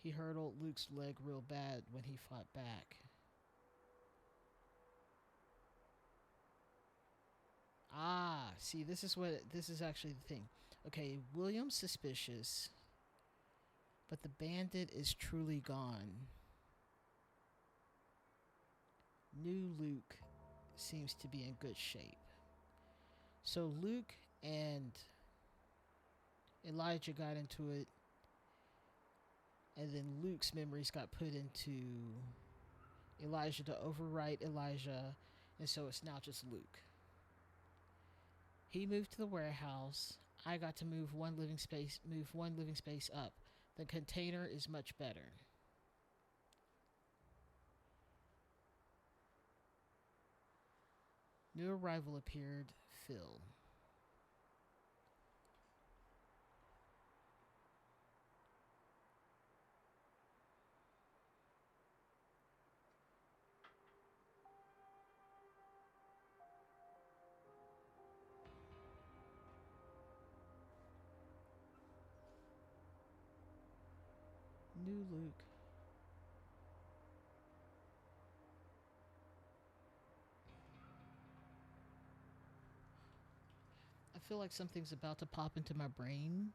He hurdled Luke's leg real bad when he fought back. See, this is actually the thing. Okay, William's suspicious, but the bandit is truly gone. New Luke seems to be in good shape. So Luke and Elijah got into it, and then Luke's memories got put into Elijah to overwrite Elijah, And so it's now just Luke. He moved to the warehouse. I got to move one living space up. The container is much better. New arrival appeared, Phil. New Luke. I feel like something's about to pop into my brain,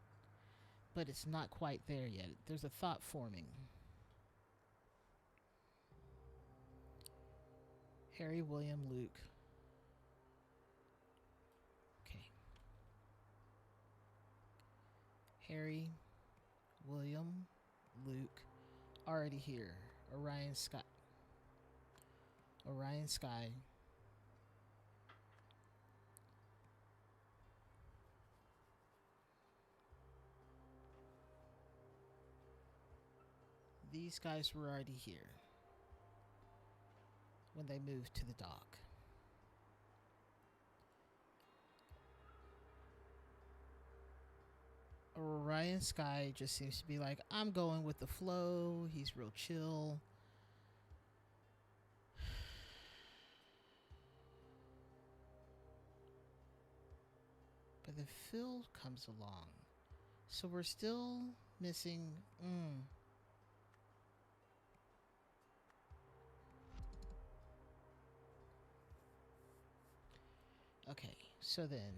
but it's not quite there yet. There's a thought forming. Harry, William, Luke. Okay. Harry, William, Luke. Already here. Orion Sky. Orion Sky. These guys were already here when they moved to the dock. Orion Sky just seems to be like, I'm going with the flow. He's real chill. But then Phil comes along. So we're still missing. Okay, so then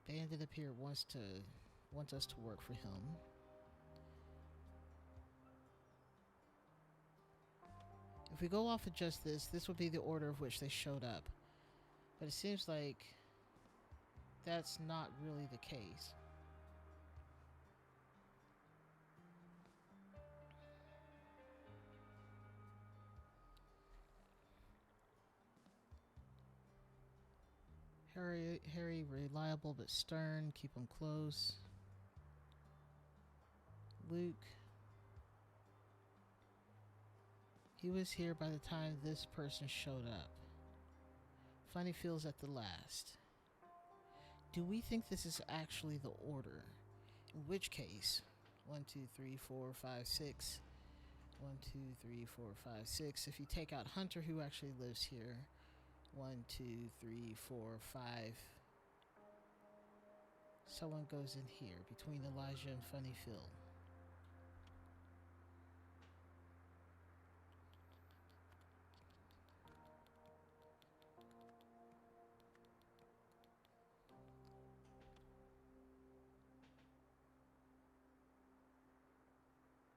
Bandit up here wants us to work for him. If we go off of just this would be the order of which they showed up. But it seems like that's not really the case. Harry, reliable but stern. Keep him close. Luke. He was here by the time this person showed up. Funny feels at the last. Do we think this is actually the order? In which case, 1, 2, 3, 4, 5, 6. 1, 2, 3, 4, 5, 6. If you take out Hunter, who actually lives here, 1, 2, 3, 4, 5. Someone goes in here between Elijah and Funny Phil.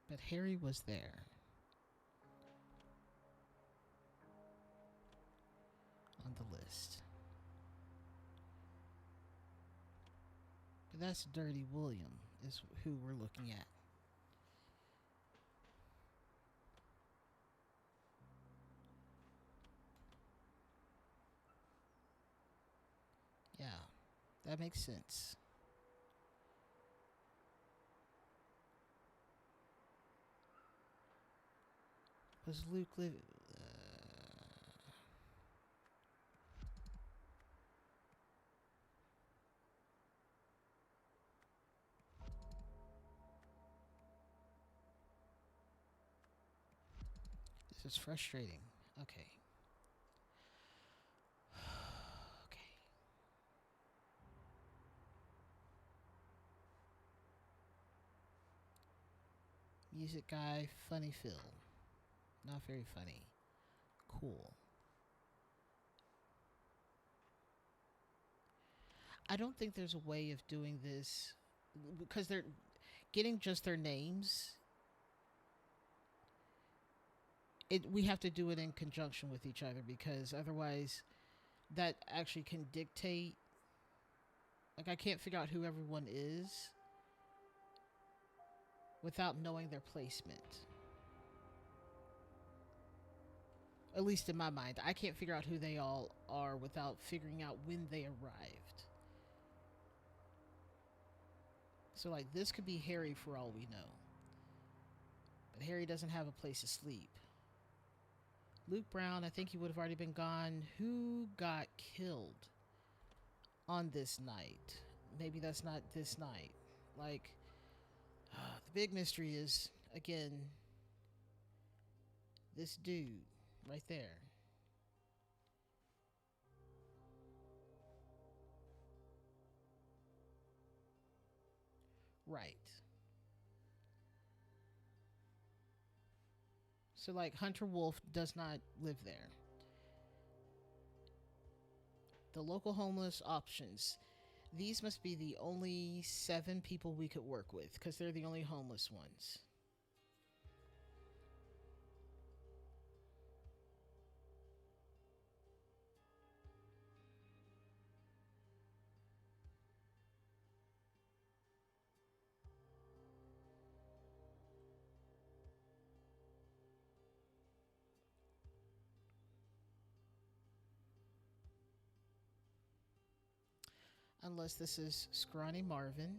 But Harry was there. On the list. But that's Dirty William, is who we're looking at. Yeah, that makes sense. Was Luke living? This is frustrating. Okay. Okay. Music guy, Funny Phil. Not very funny. Cool. I don't think there's a way of doing this because they're getting just their names. We have to do it in conjunction with each other because otherwise that actually can dictate. Like, I can't figure out who everyone is without knowing their placement. At least in my mind, I can't figure out who they all are without figuring out when they arrived. So, like, this could be Harry for all we know. But Harry doesn't have a place to sleep. Luke Brown, I think he would have already been gone. Who got killed on this night? Maybe that's not this night. Like, the big mystery is, again, this dude right there. Right. So, like, Hunter Wolf does not live there. The local homeless options. These must be the only 7 people we could work with because they're the only homeless ones. Unless this is Scrawny Marvin.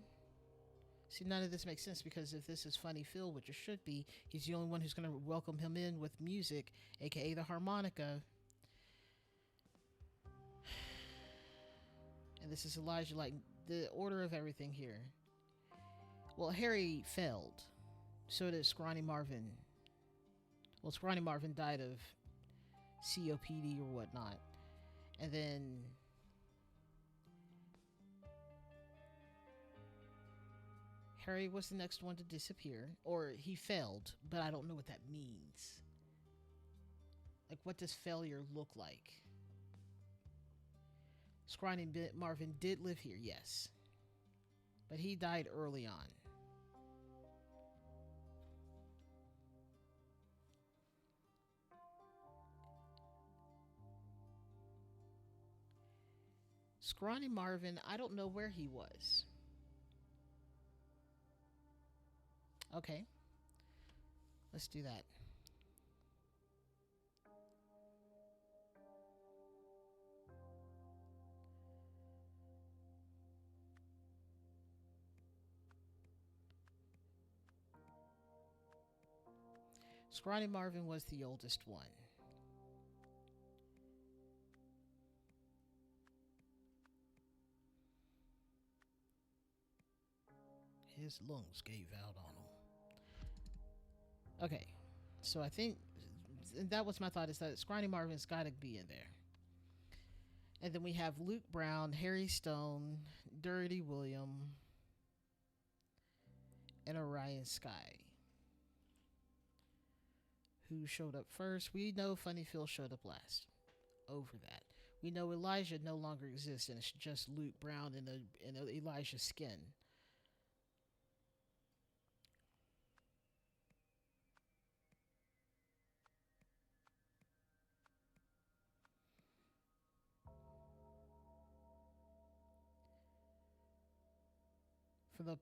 See, none of this makes sense because if this is Funny Phil, which it should be, he's the only one who's going to welcome him in with music, aka the harmonica. And this is Elijah, like the order of everything here. Well, Harry failed. So did Scrawny Marvin. Well, Scrawny Marvin died of COPD or whatnot. And then Harry was the next one to disappear. Or he failed, but I don't know what that means. Like, what does failure look like? Scrawny Marvin did live here, yes. But he died early on. Scrawny Marvin, I don't know where he was. Okay. Let's do that. Scrawny Marvin was the oldest one. His lungs gave out on him. Okay, so I think that was my thought, is that Scrawny Marvin's got to be in there. And then we have Luke Brown, Harry Stone, Dirty William, and Orion Sky. Who showed up first? We know Funny Phil showed up last. Over that. We know Elijah no longer exists, and it's just Luke Brown in Elijah's skin.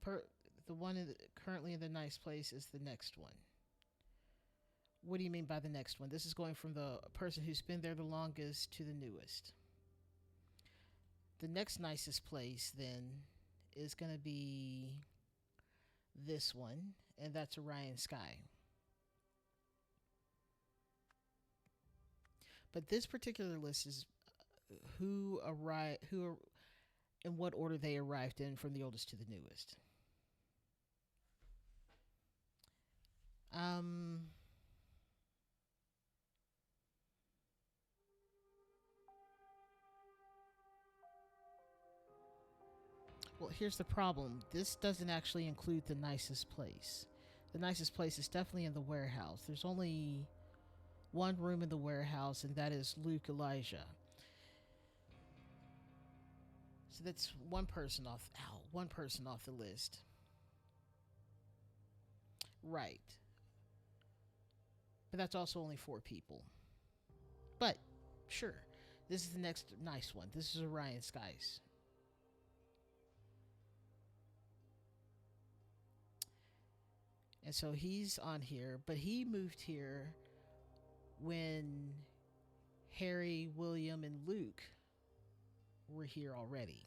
For the one currently in the nice place is the next one. What do you mean by the next one? This is going from the person who's been there the longest to the newest. The next nicest place then is going to be this one, and that's Orion Sky. But this particular list is who in what order they arrived in from the oldest to the newest. Well, here's the problem. This doesn't actually include the nicest place. The nicest place is definitely in the warehouse. There's only one room in the warehouse, and that is Luke Elijah. So that's one person off. One person off the list. Right. But that's also only 4 people. But sure, this is the next nice one. This is Orion Skies. And so he's on here, but he moved here when Harry, William, and Luke were here already.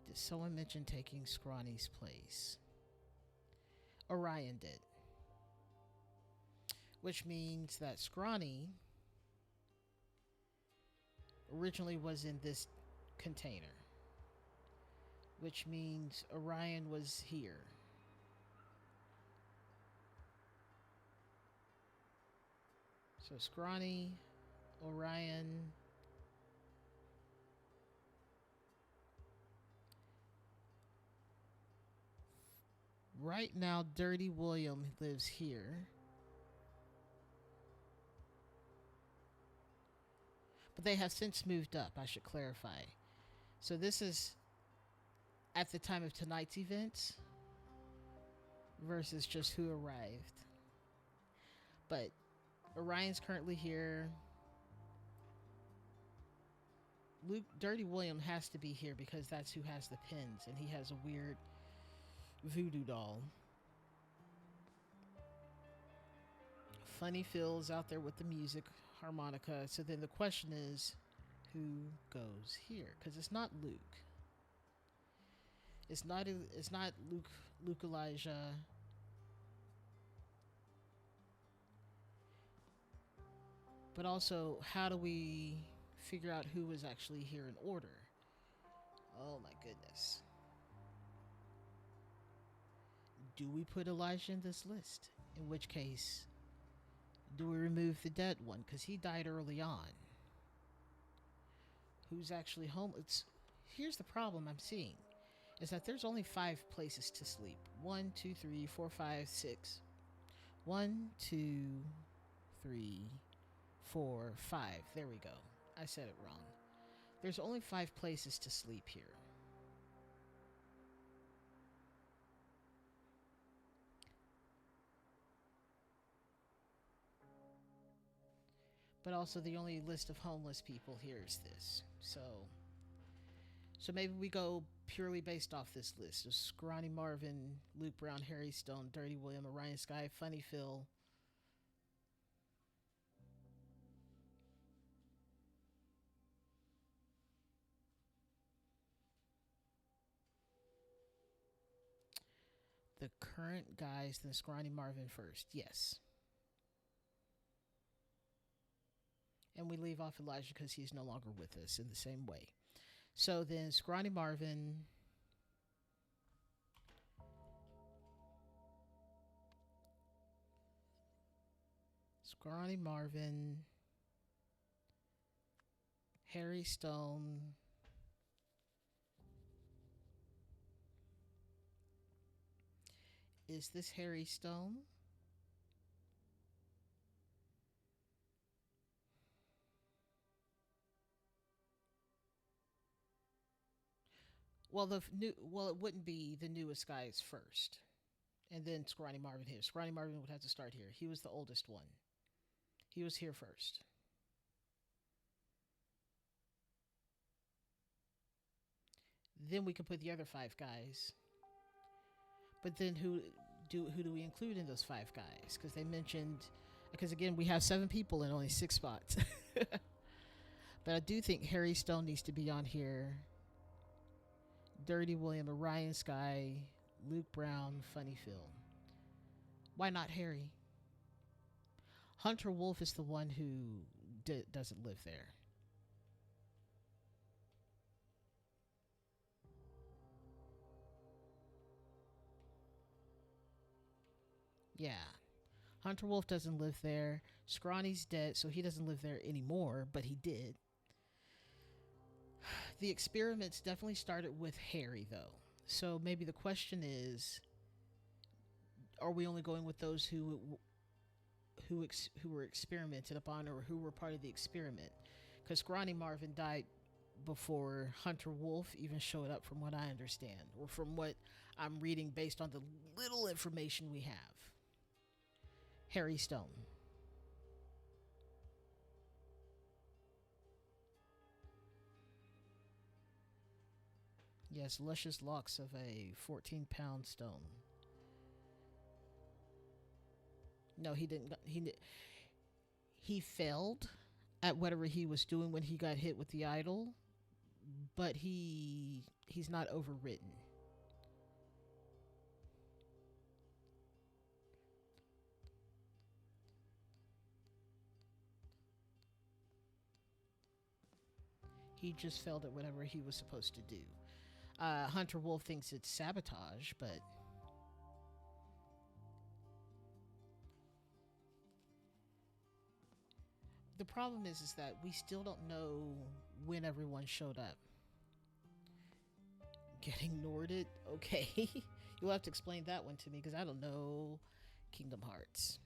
Did someone mention taking Scrawny's place? Orion did. Which means that Scrawny originally was in this container. Which means Orion was here. So Scrawny, Orion. Right now, Dirty William lives here. But they have since moved up, I should clarify. So this is at the time of tonight's events versus just who arrived. But Orion's currently here. Dirty William has to be here because that's who has the pins, and he has a weird voodoo doll. Funny Phil's out there with the music harmonica. So then the question is, who goes here? Because it's not Luke. It's not Luke Elijah. But also, how do we figure out who was actually here in order? Oh my goodness. Do we put Elijah in this list? In which case, do we remove the dead one? Because he died early on. Who's actually home? Here's the problem I'm seeing. Is that there's only 5 places to sleep. 1, 2, 3, 4, 5, 6. 1, 2, 3, 4, 5. There we go. I said it wrong. There's only 5 places to sleep here. But also the only list of homeless people here is this. So maybe we go purely based off this list. So Scrawny Marvin, Luke Brown, Harry Stone, Dirty William, Orion Sky, Funny Phil. The current guys, then Scrawny Marvin first. Yes. And we leave off Elijah because he's no longer with us in the same way. So then Scrawny Marvin. Scrawny Marvin. Harry Stone. Is this Harry Stone? Well, it wouldn't be the newest guys first, and then Scrawny Marvin here. Scrawny Marvin would have to start here. He was the oldest one. He was here first. Then we can put the other 5 guys. But then who do we include in those 5 guys? Because they mentioned, because again we have 7 people and only 6 spots. But I do think Harry Stone needs to be on here. Dirty William, Orion Sky, Luke Brown, Funny Phil. Why not Harry? Hunter Wolf is the one who doesn't live there. Yeah. Hunter Wolf doesn't live there. Scrawny's dead, so he doesn't live there anymore, but he did. The experiments definitely started with Harry, though. So maybe the question is, are we only going with those who were experimented upon or who were part of the experiment? Because Scrawny Marvin died before Hunter Wolf even showed up, from what I understand, or from what I'm reading based on the little information we have. Harry Stone. Yes, luscious locks of a 14-pound stone. No, he didn't. He failed at whatever he was doing when he got hit with the idol, but he's not overwritten. He just failed at whatever he was supposed to do. Hunter Wolf thinks it's sabotage, but the problem is that we still don't know when everyone showed up. Getting ignored it? Okay. You'll have to explain that one to me because I don't know Kingdom Hearts.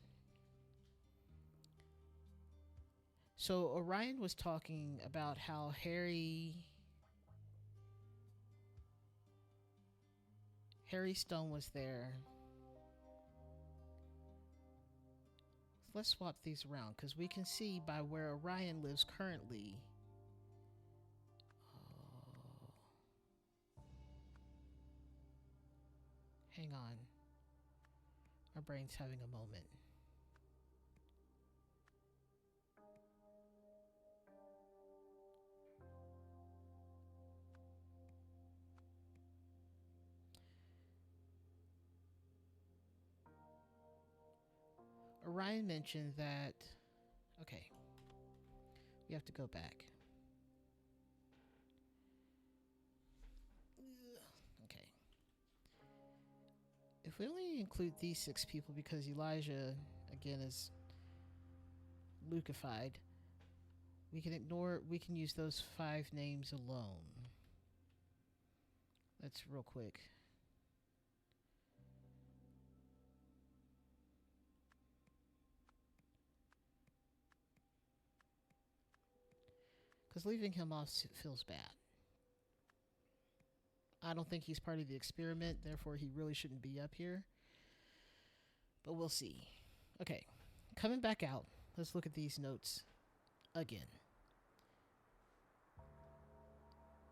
So Orion was talking about how Harry Stone was there. Let's swap these around because we can see by where Orion lives currently. Oh. Hang on. My brain's having a moment. Orion mentioned that. Okay. We have to go back. Okay. If we only include these 6 people because Elijah, again, is Lucified, we can use those 5 names alone. That's real quick. Because leaving him off feels bad. I don't think he's part of the experiment, therefore he really shouldn't be up here. But we'll see. Okay, coming back out, let's look at these notes again.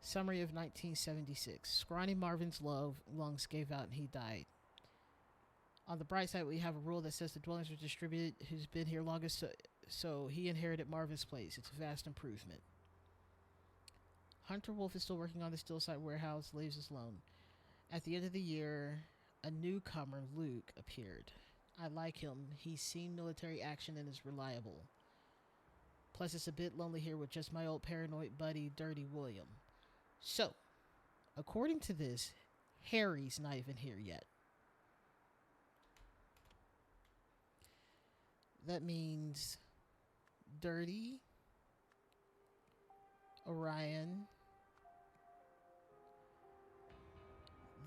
Summary of 1976. Scrawny Marvin's lungs gave out and he died. On the bright side, we have a rule that says the dwellings are distributed who's been here longest, so he inherited Marvin's place. It's a vast improvement. Hunter Wolf is still working on the Stillside warehouse, leaves us alone. At the end of the year, a newcomer, Luke, appeared. I like him. He's seen military action and is reliable. Plus, it's a bit lonely here with just my old paranoid buddy, Dirty William. So, according to this, Harry's not even here yet. That means Dirty, Orion,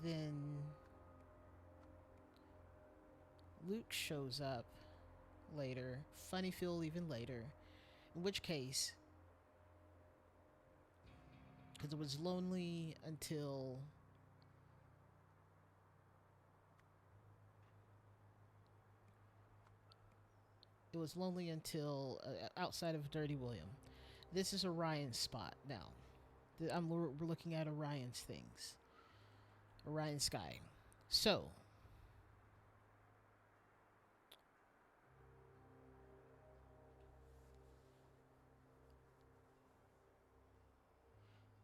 then Luke shows up later, Funny Phil even later, in which case, because it was lonely until outside of Dirty William. This is Orion's spot now. We're looking at Orion's things. Orion Sky. So,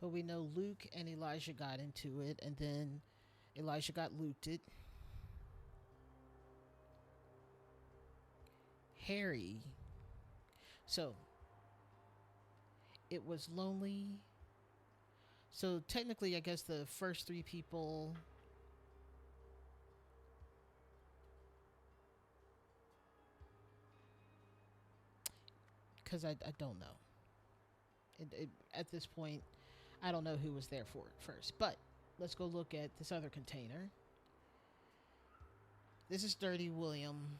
but we know Luke and Elijah got into it, and then Elijah got looted. Harry. So, it was lonely. So, technically, I guess the first 3 people. Because I don't know. At this point, I don't know who was there for it first. But let's go look at this other container. This is Dirty William.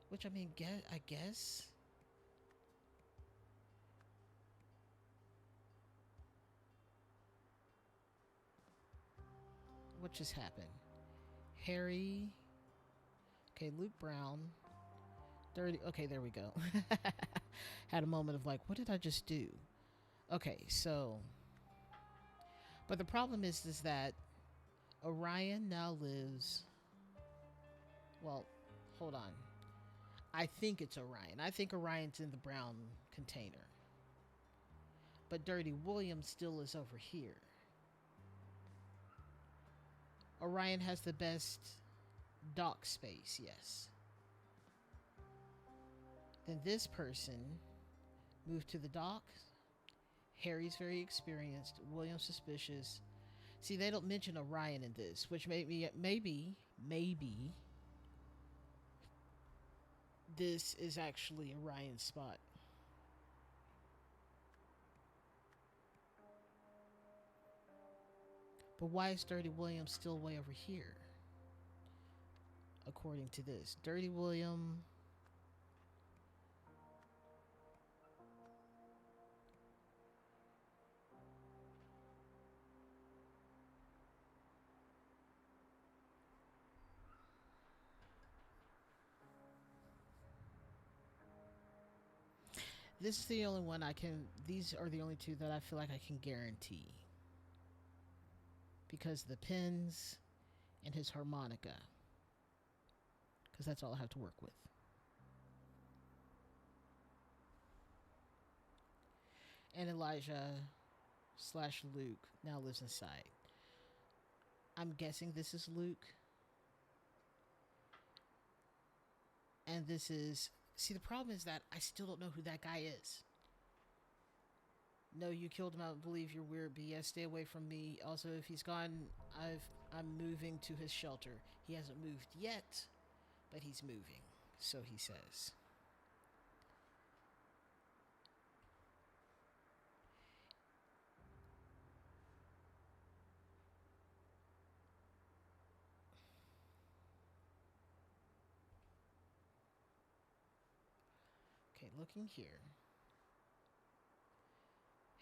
Which, I mean, I guess. What just happened? Harry. Okay, Luke Brown. Dirty. Okay, there we go. Had a moment of like, what did I just do? Okay, so But the problem is that Orion now lives. Well, hold on. I think it's Orion. I think Orion's in the brown container. But Dirty William still is over here. Orion has the best dock space, yes. Then this person moved to the dock. Harry's very experienced. William's suspicious. See, they don't mention Orion in this, which maybe this is actually Orion's spot. But why is Dirty William still way over here? According to this, Dirty William. This is the only one I can. These are the only two that I feel like I can guarantee. Because the pins and his harmonica. Because that's all I have to work with. And Elijah/Luke now lives inside. I'm guessing this is Luke. And this is. See, the problem is that I still don't know who that guy is. No, you killed him. I don't believe your weird BS. Stay away from me. Also, if he's gone, I'm moving to his shelter. He hasn't moved yet, but he's moving. So he says. Okay, looking here.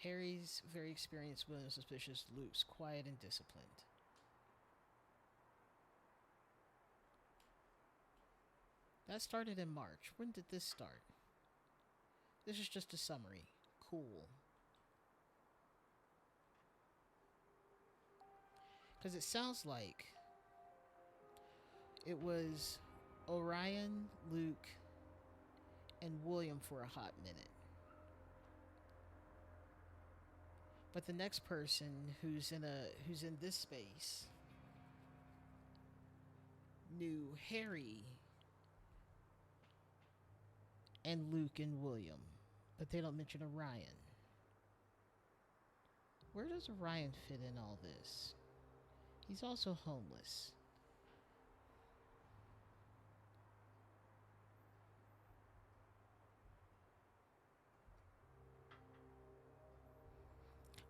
Harry's very experienced, William suspicious, Luke's quiet and disciplined. That started in March. When did this start? This is just a summary. Cool. Because it sounds like it was Orion, Luke, and William for a hot minute. But the next person who's in this space knew Harry and Luke and William, but they don't mention Orion. Where does Orion fit in all this? He's also homeless.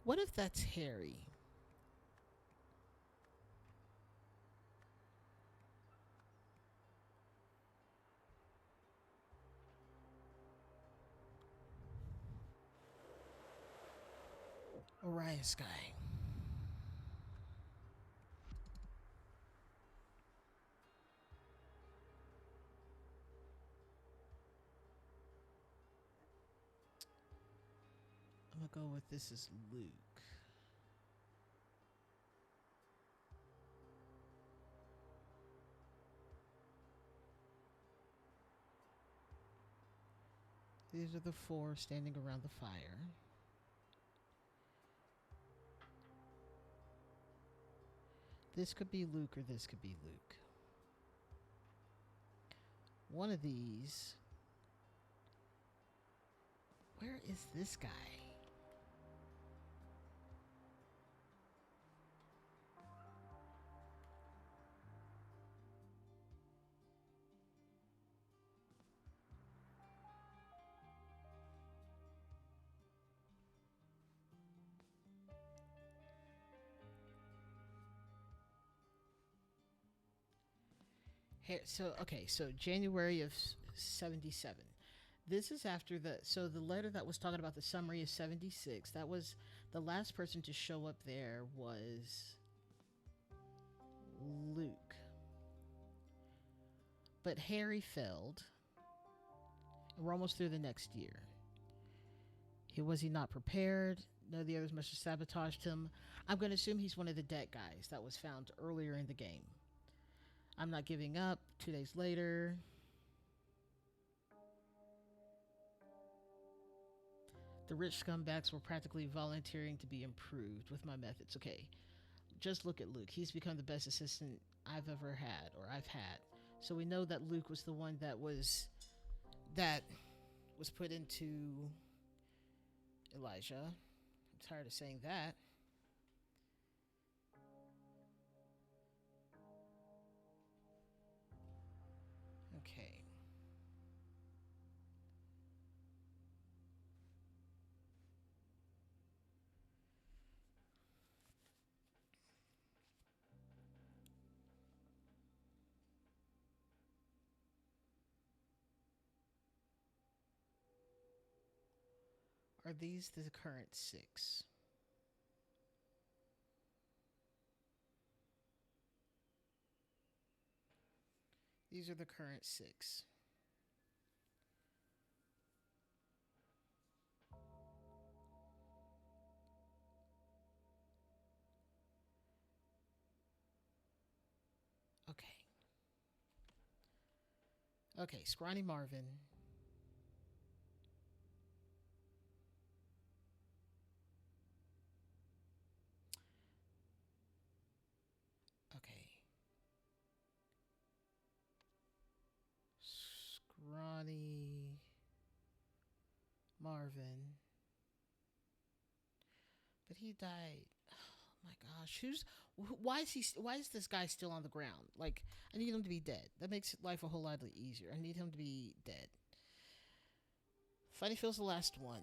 What if that's Harry? Orion Sky. I'm gonna go with this is Luke. These are the four standing around the fire. This could be Luke or this could be Luke. One of these. Where is this guy? So January of 77. This is after the letter that was talking about the summary of 76. That was the last person to show up there was Luke. But Harry failed. And we're almost through the next year. Was he not prepared? No, the others must have sabotaged him. I'm going to assume he's one of the dead guys that was found earlier in the game. I'm not giving up. 2 days later. The rich scumbags were practically volunteering to be improved with my methods. Okay, just look at Luke. He's become the best assistant I've ever had, or I've had. So we know that Luke was the one that was put into Elijah. I'm tired of saying that. Okay. Are these the current six? These are the current six. Okay. Okay, Scrawny Marvin. Okay. Scrawny Marvin. But he died. Oh my gosh. Why is this guy still on the ground? Like, I need him to be dead. That makes life a whole lot easier. I need him to be dead. Funny feels the last one.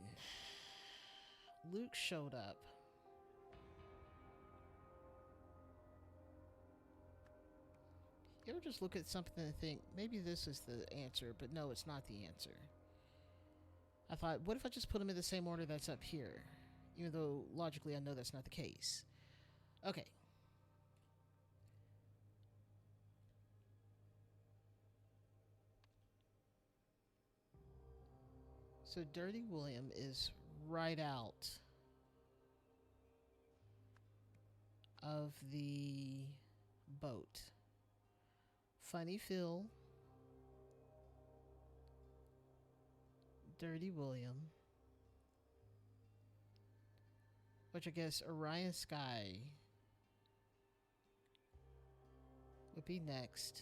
Luke showed up. You ever just look at something and think, maybe this is the answer, but no, it's not the answer. I thought, what if I just put them in the same order that's up here? Even though logically I know that's not the case. Okay. So Dirty William is right out of the boat. Funny Phil, Dirty William, which I guess Orion Sky would be next.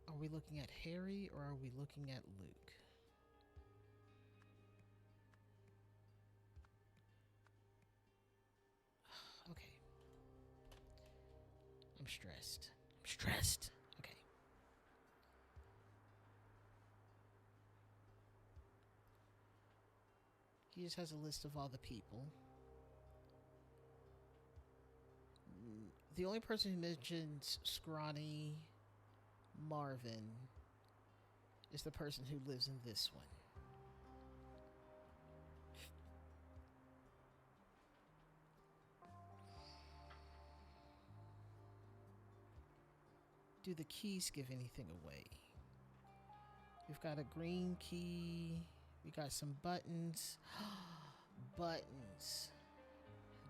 Are we looking at Harry or are we looking at Luke? Okay. I'm stressed. I'm stressed. Okay. He just has a list of all the people. The only person who mentions Scrawny Marvin is the person who lives in this one. Do the keys give anything away? We've got a green key. We got some buttons. Buttons.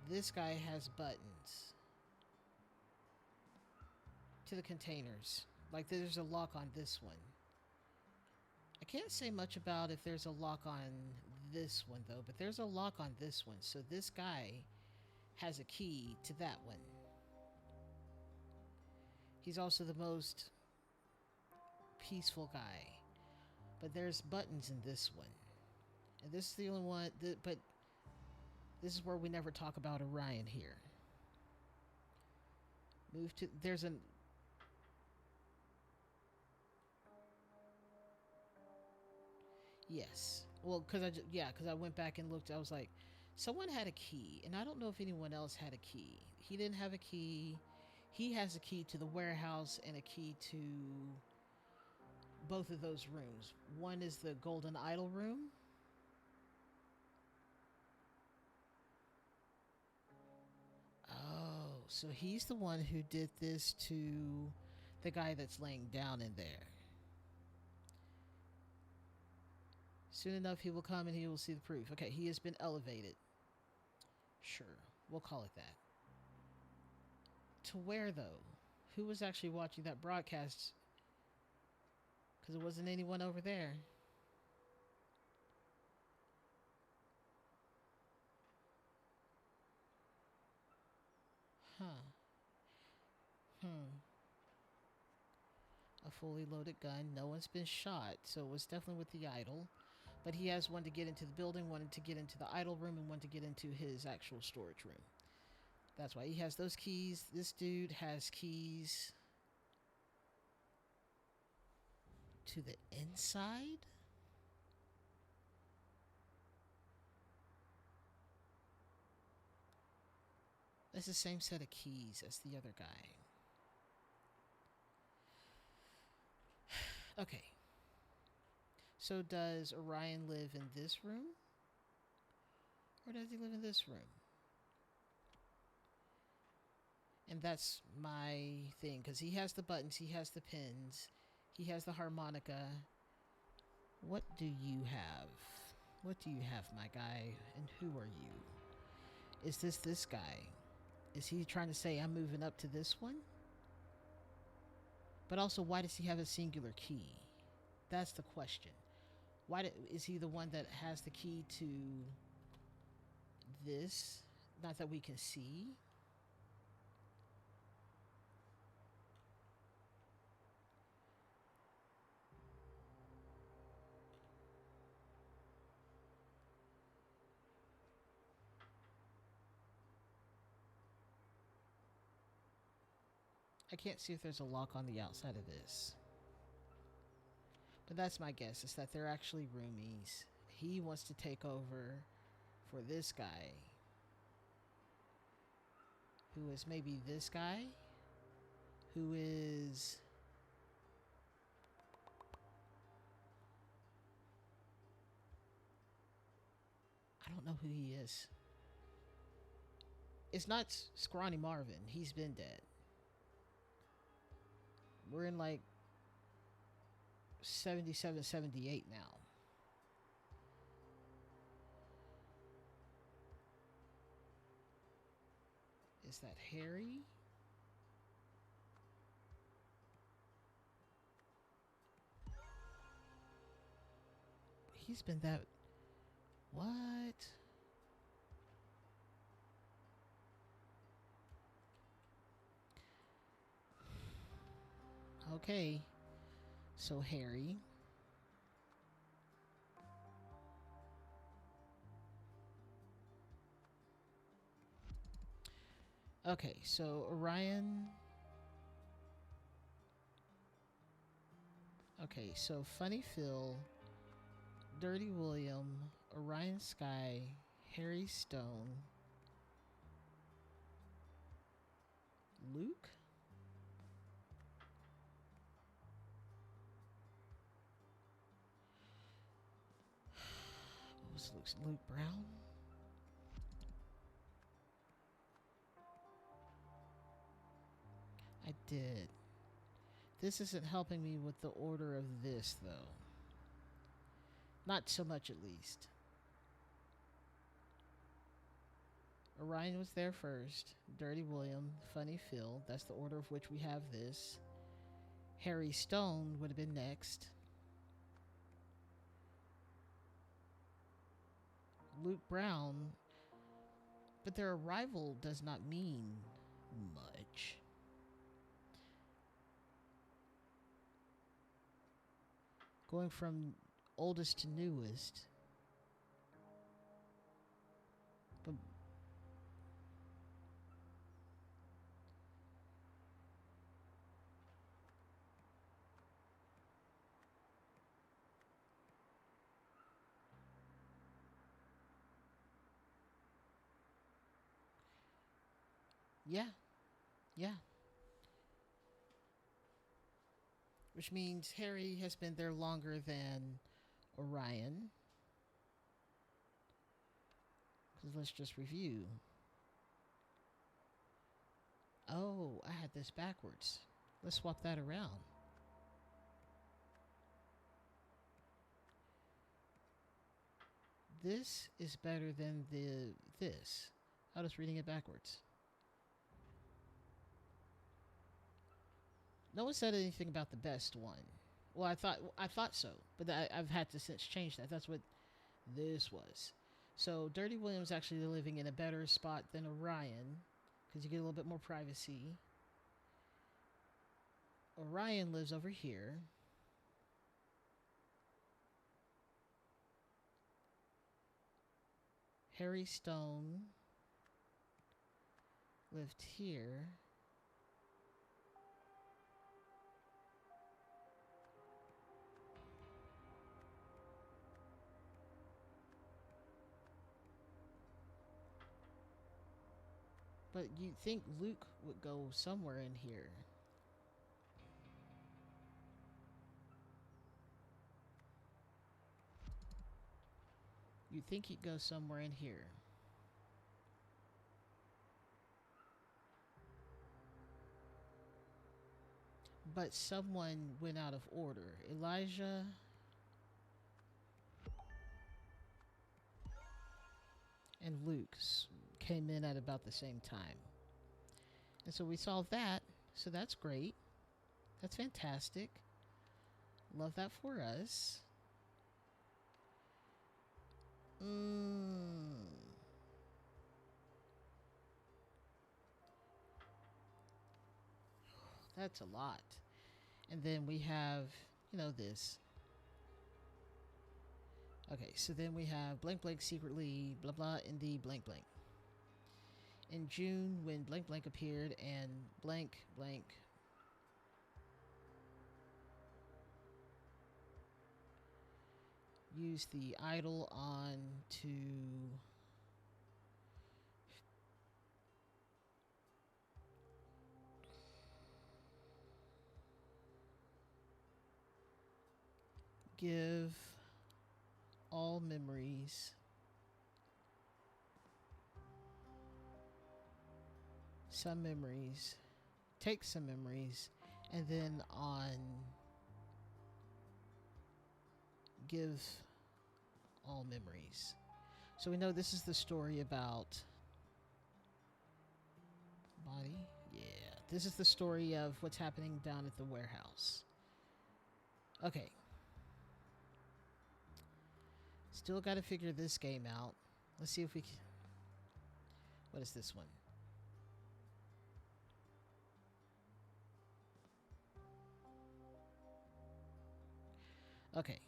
This guy has buttons to the containers. Like there's a lock on this one. I can't say much about if there's a lock on this one though, but there's a lock on this one. So this guy has a key to that one. He's also the most peaceful guy. But there's buttons in this one. And this is the only one but this is where we never talk about Orion here. Move to there's an Yes. Well, because I went back and looked. I was like, someone had a key, and I don't know if anyone else had a key. He didn't have a key. He has a key to the warehouse and a key to both of those rooms. One is the Golden Idol room. so he's the one who did this to the guy that's laying down in there. Soon enough, he will come and he will see the proof. Okay, he has been elevated. Sure, we'll call it that. To where, though? Who was actually watching that broadcast? Because there wasn't anyone over there. Huh. Hmm. A fully loaded gun. No one's been shot, so it was definitely with the idol. But he has one to get into the building, one to get into the idol room, and one to get into his actual storage room. That's why he has those keys. This dude has keys to the inside? That's the same set of keys as the other guy. Okay. So does Orion live in this room? Or does he live in this room? And that's my thing, because he has the buttons, he has the pins, he has the harmonica. What do you have? What do you have, my guy? And who are you? Is this guy? Is he trying to say I'm moving up to this one? But also, why does he have a singular key? That's the question. Is he the one that has the key to this? Not that we can see. I can't see if there's a lock on the outside of this. But that's my guess, is that they're actually roomies. He wants to take over for this guy, who is maybe this guy, who is... I don't know who he is. It's not Scrawny Marvin. He's been dead. We're in like 77, 78 now. Is that Harry? He's been that... What? Okay. So Harry. Okay, so Orion. Okay, so Funny Phil, Dirty William, Orion Sky, Harry Stone, Luke? What was Luke Brown? I did. This isn't helping me with the order of this, though. Not so much, at least. Orion was there first. Dirty William, Funny Phil. That's the order of which we have this. Harry Stone would have been next. Luke Brown. But their arrival does not mean much. Going from oldest to newest. But yeah. Yeah. Which means Harry has been there longer than Orion. Because let's just review. Oh, I had this backwards. Let's swap that around. This is better than this. I was reading it backwards. No one said anything about the best one. Well, I thought so, but I've had to since change that. That's what this was. So Dirty Williams actually living in a better spot than Orion because you get a little bit more privacy. Orion lives over here. Harry Stone lived here. But you'd think Luke would go somewhere in here. You'd think he'd go somewhere in here. But someone went out of order. Elijah and Luke came in at about the same time. And so we solved that. So that's great. That's fantastic. Love that for us. That's a lot. And then we have, this. Okay, so then we have blank blank secretly, blah blah, in the blank blank. In June, when blank blank appeared and blank blank used the idol on to give all memories some memories, take some memories, and then on give all memories. So we know this is the story about body. Yeah, this is the story of what's happening down at the warehouse. Okay. Still got to figure this game out. Let's see if we can. What is this one? Okay.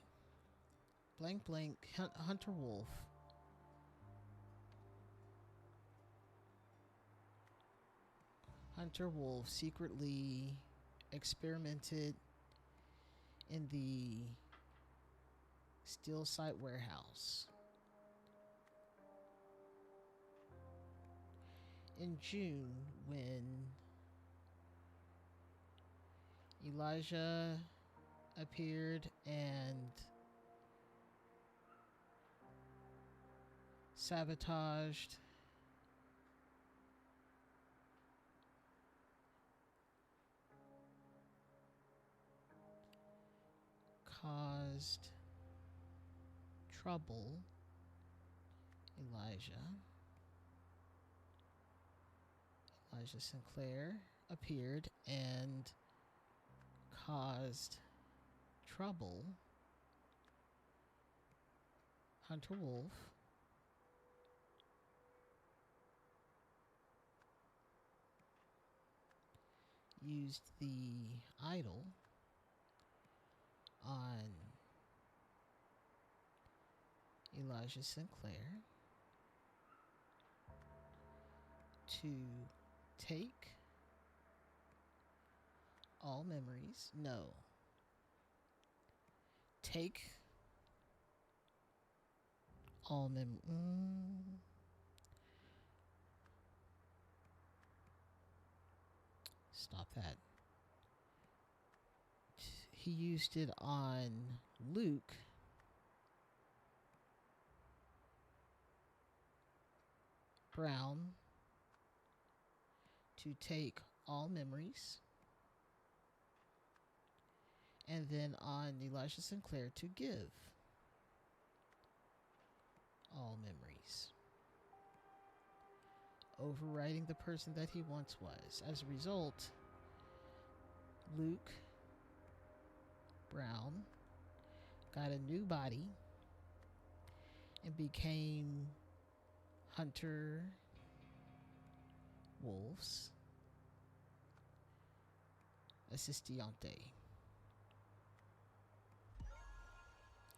Blank blank Hunter Wolf. Hunter Wolf secretly experimented in the steel site warehouse. In June, when Elijah appeared and sabotaged caused trouble. Elijah Sinclair appeared and caused trouble. Hunter Wolf used the idol on Elijah Sinclair to take all memories. No. Take all Stop that. He used it on Luke Brown to take all memories. And then on Elijah Sinclair to give all memories, overriding the person that he once was. As a result, Luke Brown got a new body and became Hunter Wolf's assistente.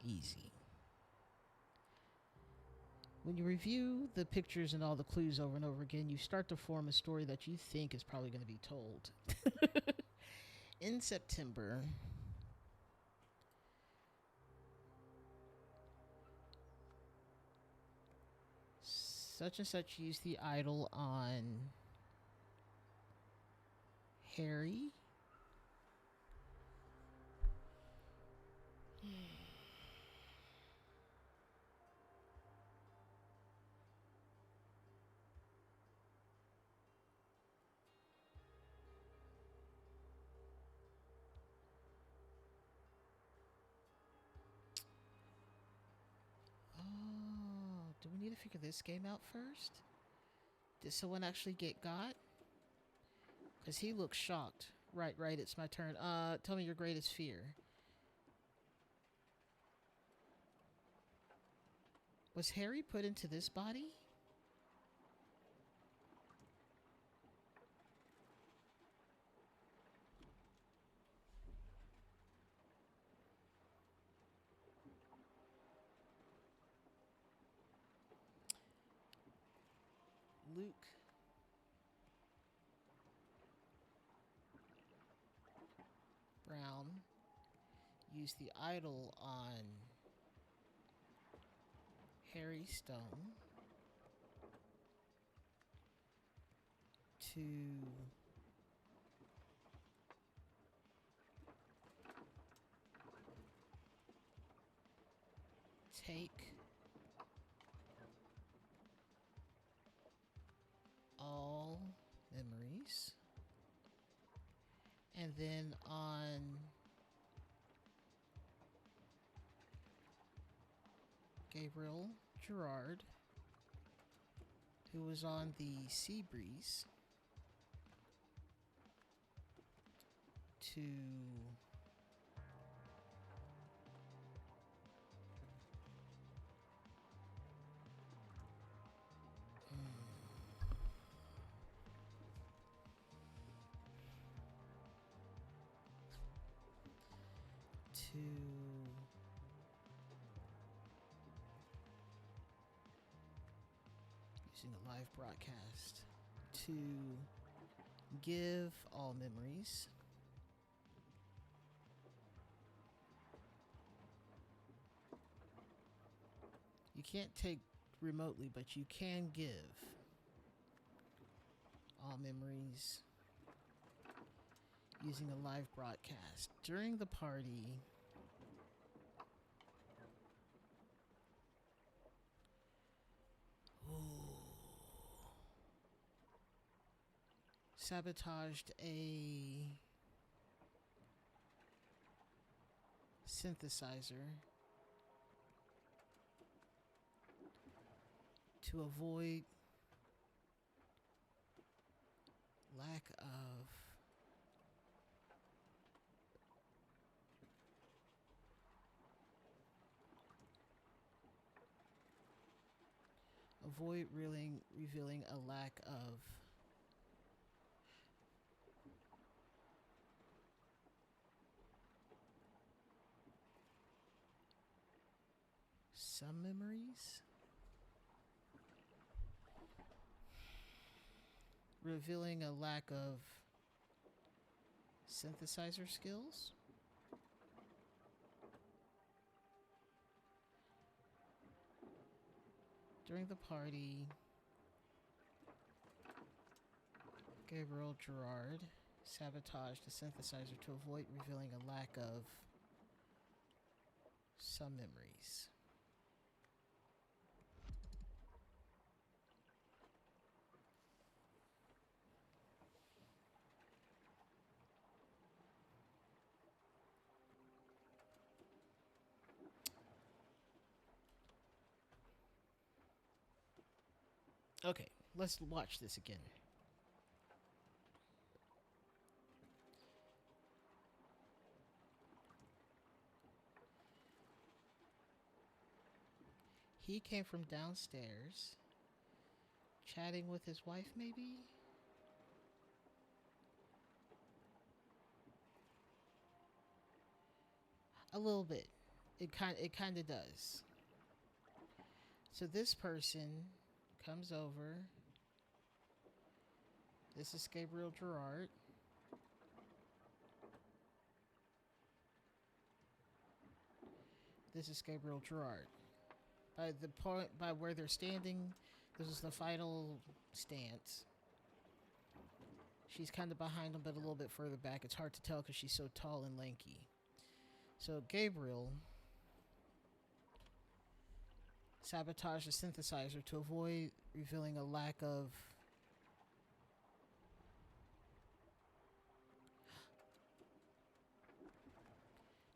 Easy. When you review the pictures and all the clues over and over again, you start to form a story that you think is probably going to be told. In September, such and such used the idol on Harry. Do we need to figure this game out first? Did someone actually get got? Because he looks shocked. Right, it's my turn. Tell me your greatest fear. Was Harry put into this body? Luke Brown used the idol on Harry Stone to take all memories, and then on Gabriel Gerard, who was on the Seabreeze, to using a live broadcast to give all memories, you can't take remotely, but you can give all memories using a live broadcast. During the party, sabotaged a synthesizer to avoid lack of revealing a lack of some memories, revealing a lack of synthesizer skills. During the party, Gabriel Gerard sabotaged the synthesizer to avoid revealing a lack of some memories. Okay, let's watch this again. He came from downstairs, chatting with his wife, maybe? A little bit. It kind of does. So this person comes over. This is Gabriel Gerard. This is Gabriel Gerard. By the point by where they're standing, this is the final stance. She's kind of behind him, but a little bit further back. It's hard to tell because she's so tall and lanky. So Gabriel sabotaged the synthesizer to avoid revealing a lack of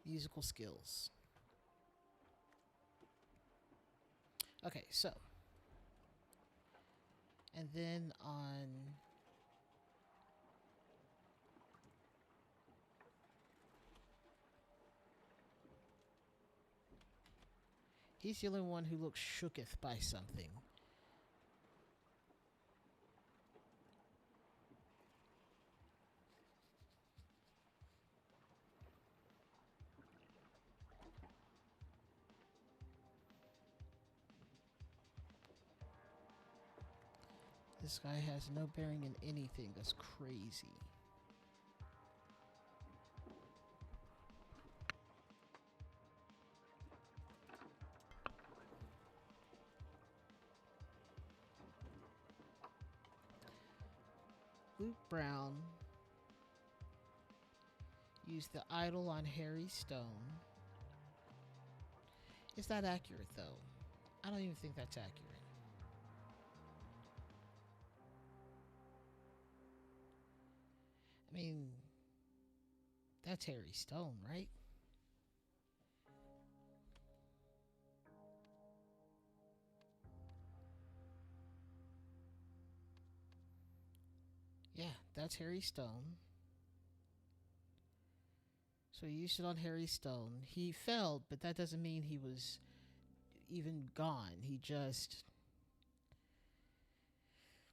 musical skills. Okay, so. And then on. He's the only one who looks shooketh by something. This guy has no bearing in anything. That's crazy. Luke Brown used the idol on Harry Stone. Is that accurate, though? I don't even think that's accurate. I mean, that's Harry Stone, right? Yeah, that's Harry Stone. So he used it on Harry Stone. He failed, but that doesn't mean he was even gone. He just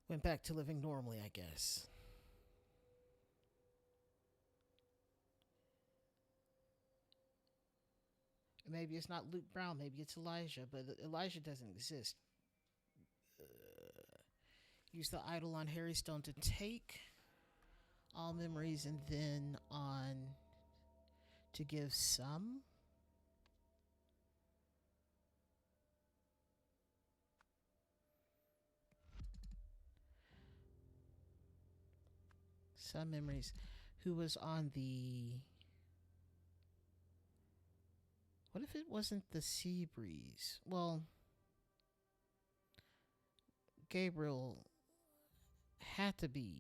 went back to living normally, I guess. Maybe it's not Luke Brown, maybe it's Elijah, but Elijah doesn't exist. Use the idol on Harry Stone to take all memories and then on to give some memories. Who was on the. What if it wasn't the sea breeze? Well, Gabriel had to be.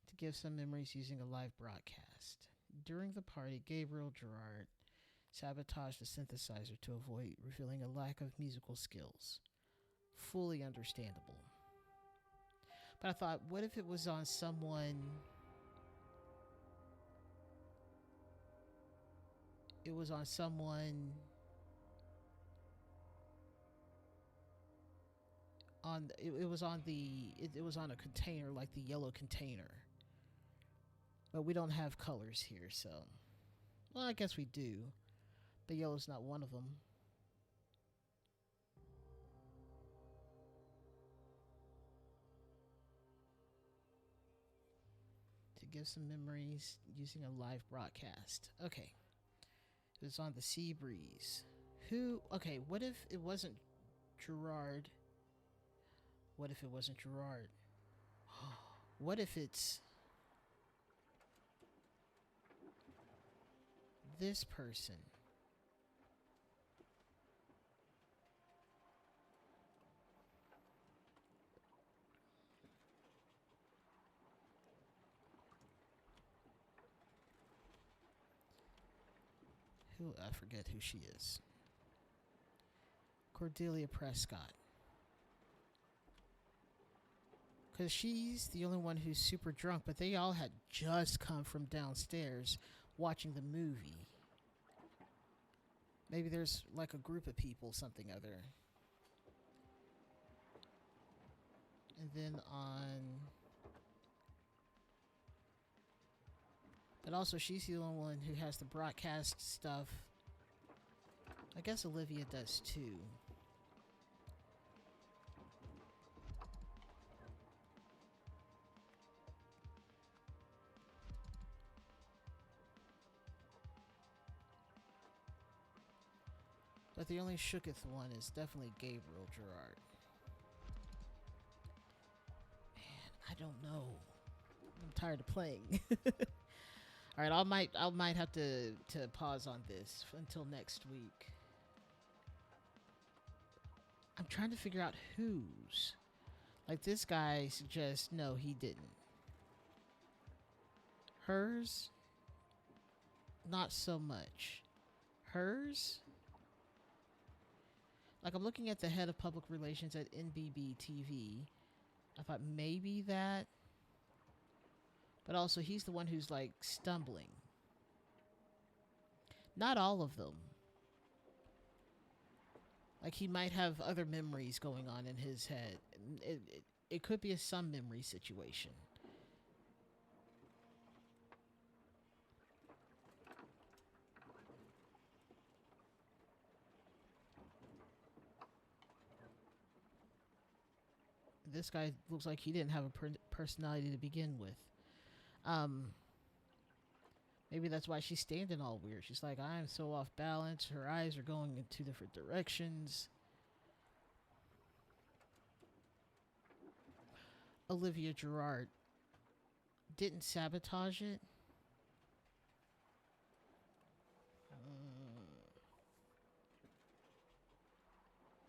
To give some memories using a live broadcast. During the party, Gabriel Gerard sabotaged the synthesizer to avoid revealing a lack of musical skills. Fully understandable. But I thought, what if it was on someone. It was on someone. It was on it was on a container, like the yellow container, but we don't have colors here, so well, I guess we do, but yellow's not one of them. To give some memories using a live broadcast. Okay, it was on the sea breeze. Who? Okay, what if it wasn't Gerard? What if it wasn't Gerard? What if it's this person? Who? I forget who she is. Cordelia Prescott. Because she's the only one who's super drunk, but they all had just come from downstairs watching the movie. Maybe there's like a group of people, something other. And then on... But also, she's the only one who has the broadcast stuff. I guess Olivia does too. But the only shooketh one is definitely Gabriel Gerard. Man, I don't know. I'm tired of playing. All right, I might have to pause on this until next week. I'm trying to figure out whose. Like, this guy suggests no, he didn't. Hers, not so much. Hers, like, I'm looking at the head of public relations at NBB TV. I thought maybe that. But also, he's the one who's, like, stumbling. Not all of them. Like, he might have other memories going on in his head. It could be a some memory situation. This guy looks like he didn't have a personality to begin with. Maybe that's why she's standing all weird. She's like, I'm so off balance. Her eyes are going in two different directions. Olivia Gerard didn't sabotage it.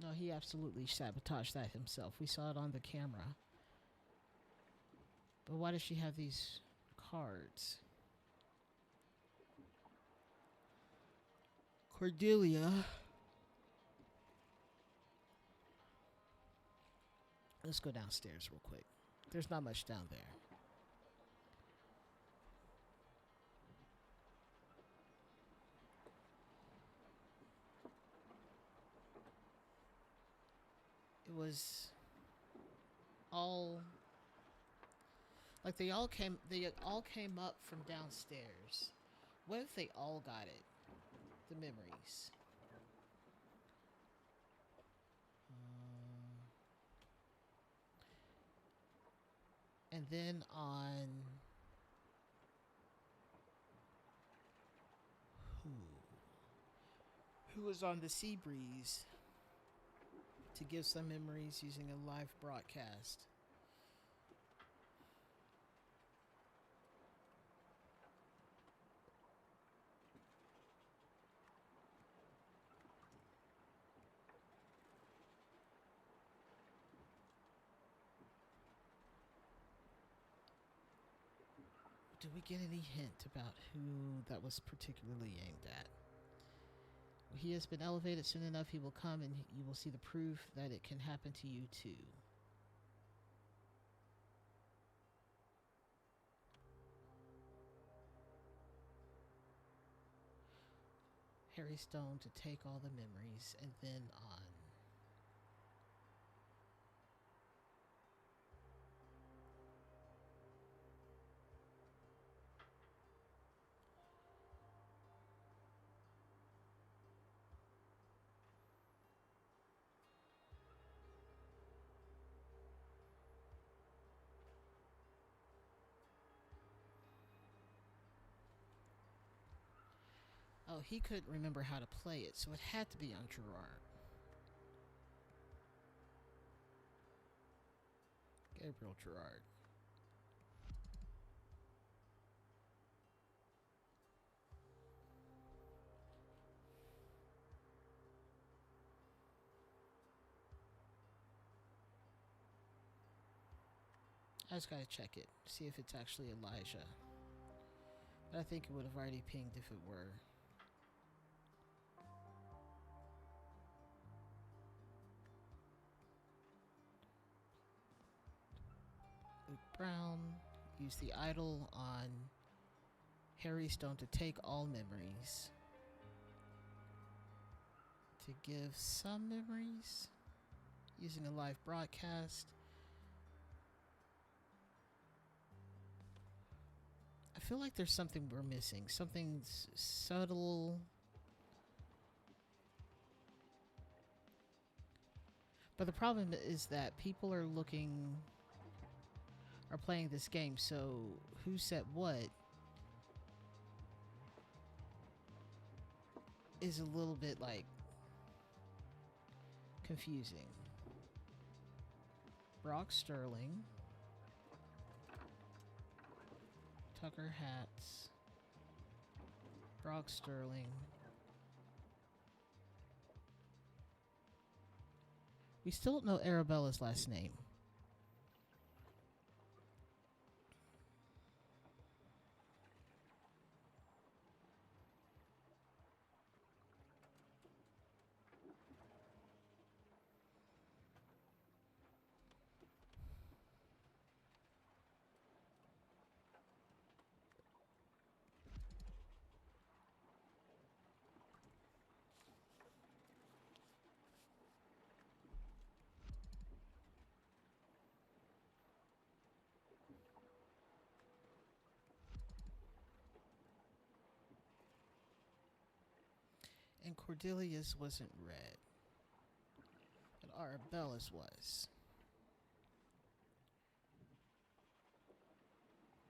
No, he absolutely sabotaged that himself. We saw it on the camera. But why does she have these cards? Cordelia. Let's go downstairs real quick. There's not much down there. It was all like they all came up from downstairs. What if they all got it? The memories. And then on who was on the Sea Breeze to give some memories using a live broadcast. Do we get any hint about who that was particularly aimed at? He has been elevated. Soon enough he will come and you will see the proof that it can happen to you too. Harry Stone to take all the memories and then on. Oh, he couldn't remember how to play it, so it had to be on Gerard. Gabriel Gerard. I just gotta check it, see if it's actually Elijah. But I think it would have already pinged if it were. Luke Brown. Use the idol on Harry Stone to take all memories. To give some memories. Using a live broadcast. I feel like there's something we're missing. Something subtle. But the problem is that people are playing this game, so who said what is a little bit like confusing. Brock Sterling. Tucker Hats. Brock Sterling. We still don't know Arabella's last name. And Cordelia's wasn't red, but Arabella's was.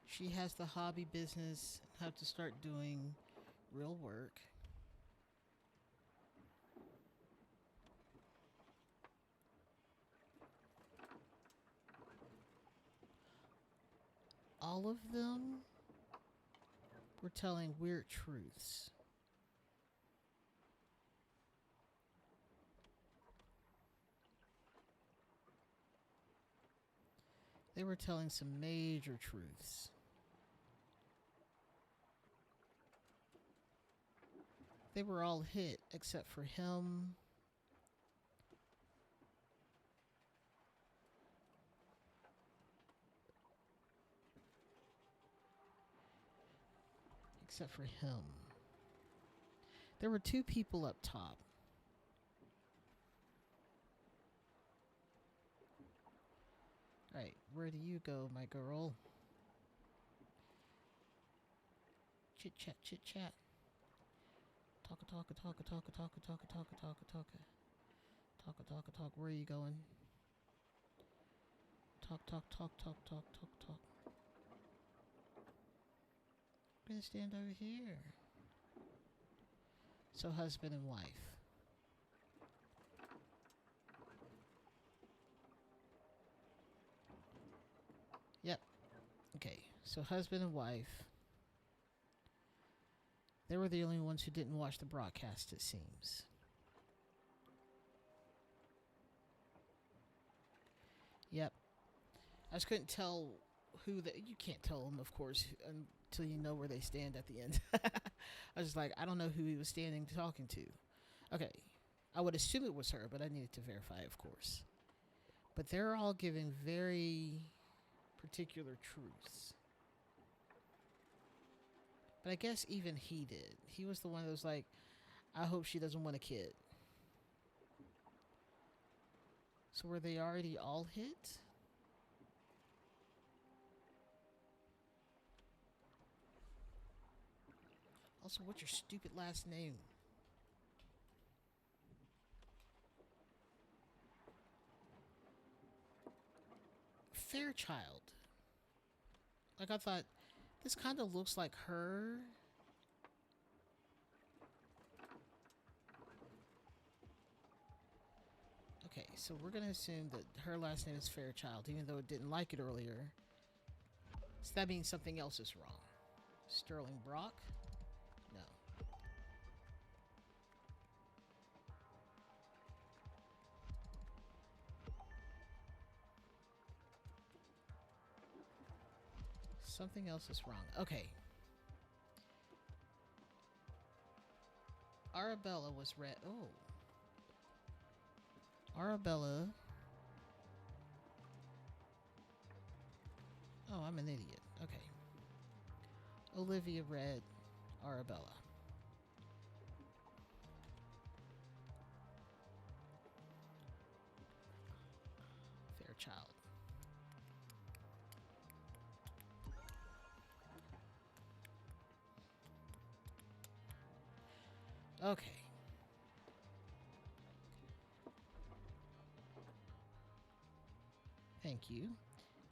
She has the hobby business, how to start doing real work. All of them were telling weird truths. They were telling some major truths. They were all hit except for him. Except for him. There were two people up top. Right, where do you go, my girl? Chit chat, chit chat. Talka, talka, talka, talka, talka, talka, talka, talka, talka. Talka, talka, talk. Where are you going? Talk, talk, talk, talk, talk, talk, talk. I'm gonna stand over here. So, husband and wife. Yep. Okay, so husband and wife. They were the only ones who didn't watch the broadcast, it seems. Yep. I just couldn't tell who you can't tell them, of course, until you know where they stand at the end. I was just like, I don't know who he was standing talking to. Okay. I would assume it was her, but I needed to verify, of course. But they're all giving very particular truths. But I guess even he did. He was the one that was like, I hope she doesn't want a kid. So were they already all hit? Also, what's your stupid last name? Fairchild. Like, I thought, this kind of looks like her. Okay, so we're going to assume that her last name is Fairchild, even though it didn't like it earlier. So that means something else is wrong. Sterling Brock? No. Something else is wrong. Okay. Arabella was red. Oh. Arabella Oh, I'm an idiot. Okay. Olivia read Arabella. Fairchild. Okay. Thank you.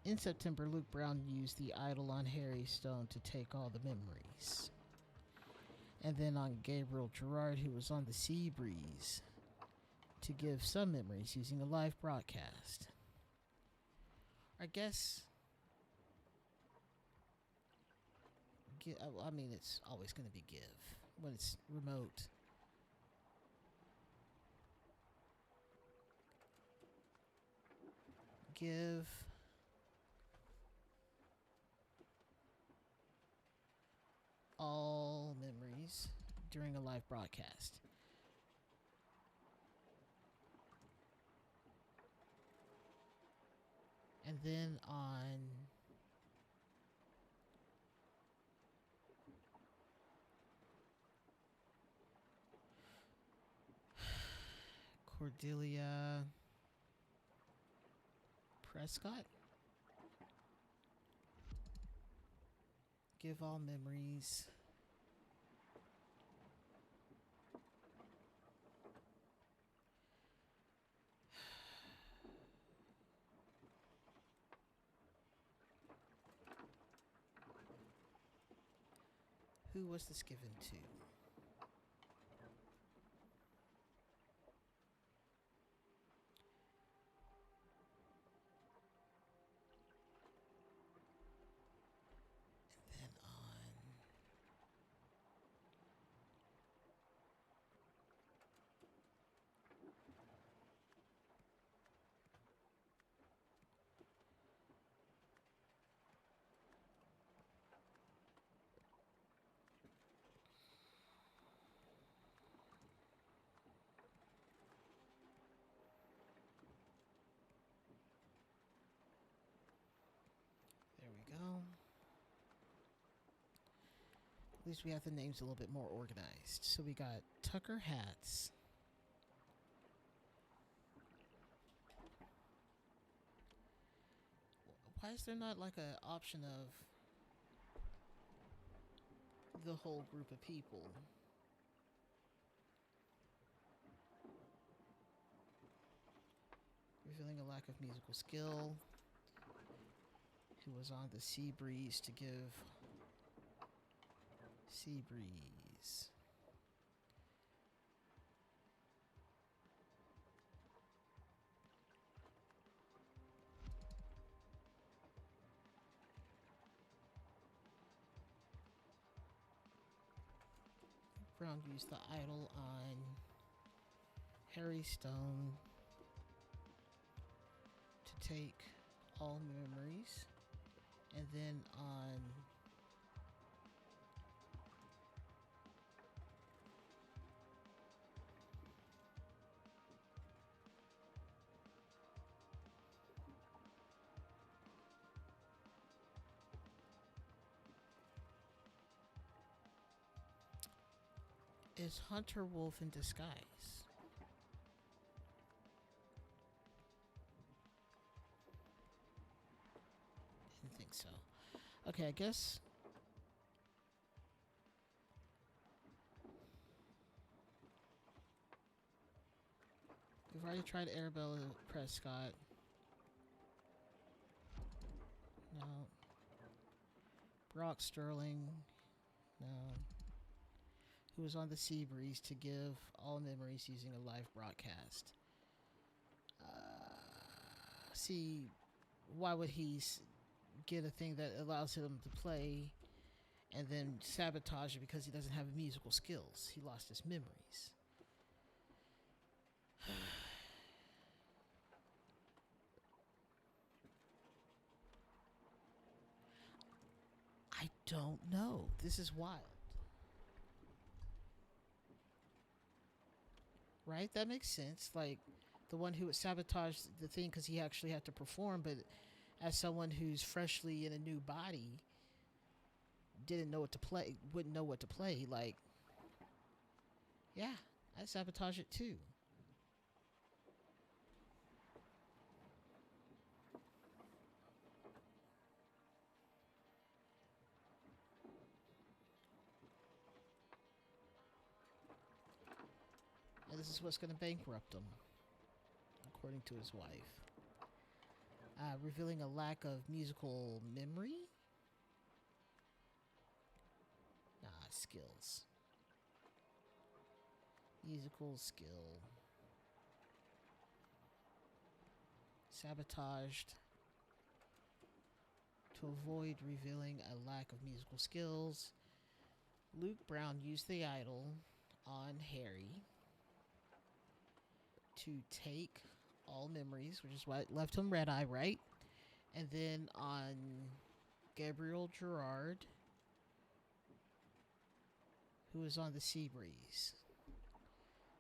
In September, Luke Brown used the idol on Harry Stone to take all the memories. And then on Gabriel Gerard, who was on the Sea Breeze, to give some memories using a live broadcast. I guess. I mean, it's always going to be give when it's remote. Give all memories during a live broadcast. And then on Cordelia Prescott, give all memories. Who was this given to? And then on there we go. At least we have the names a little bit more organized. So we got Tucker Hats. Why is there not like an option of the whole group of people? Revealing a lack of musical skill. Who was on the Sea Breeze to give Sea Breeze. Brown used the idol on Harry Stone to take all memories. And then on is Hunter Wolf in disguise? Didn't think so. Okay, I guess. We've already tried Arabella Prescott. No. Brock Sterling. No. Who was on the Sea Breeze to give all memories using a live broadcast. See, why would he get a thing that allows him to play and then sabotage it because he doesn't have musical skills? He lost his memories. I don't know. This is wild. Right? That makes sense. Like, the one who would sabotage the thing because he actually had to perform, but As someone who's freshly in a new body, didn't know what to play, wouldn't know what to play. Like, yeah, I sabotage it too. And this is what's going to bankrupt him, according to his wife. Revealing a lack of musical memory? Nah, skills. Musical skill. Sabotaged to avoid revealing a lack of musical skills. Luke Brown used the idol on Harry to take all memories, which is what left him red eye, right? And then on Gabriel Gerard, who was on the Sea Breeze,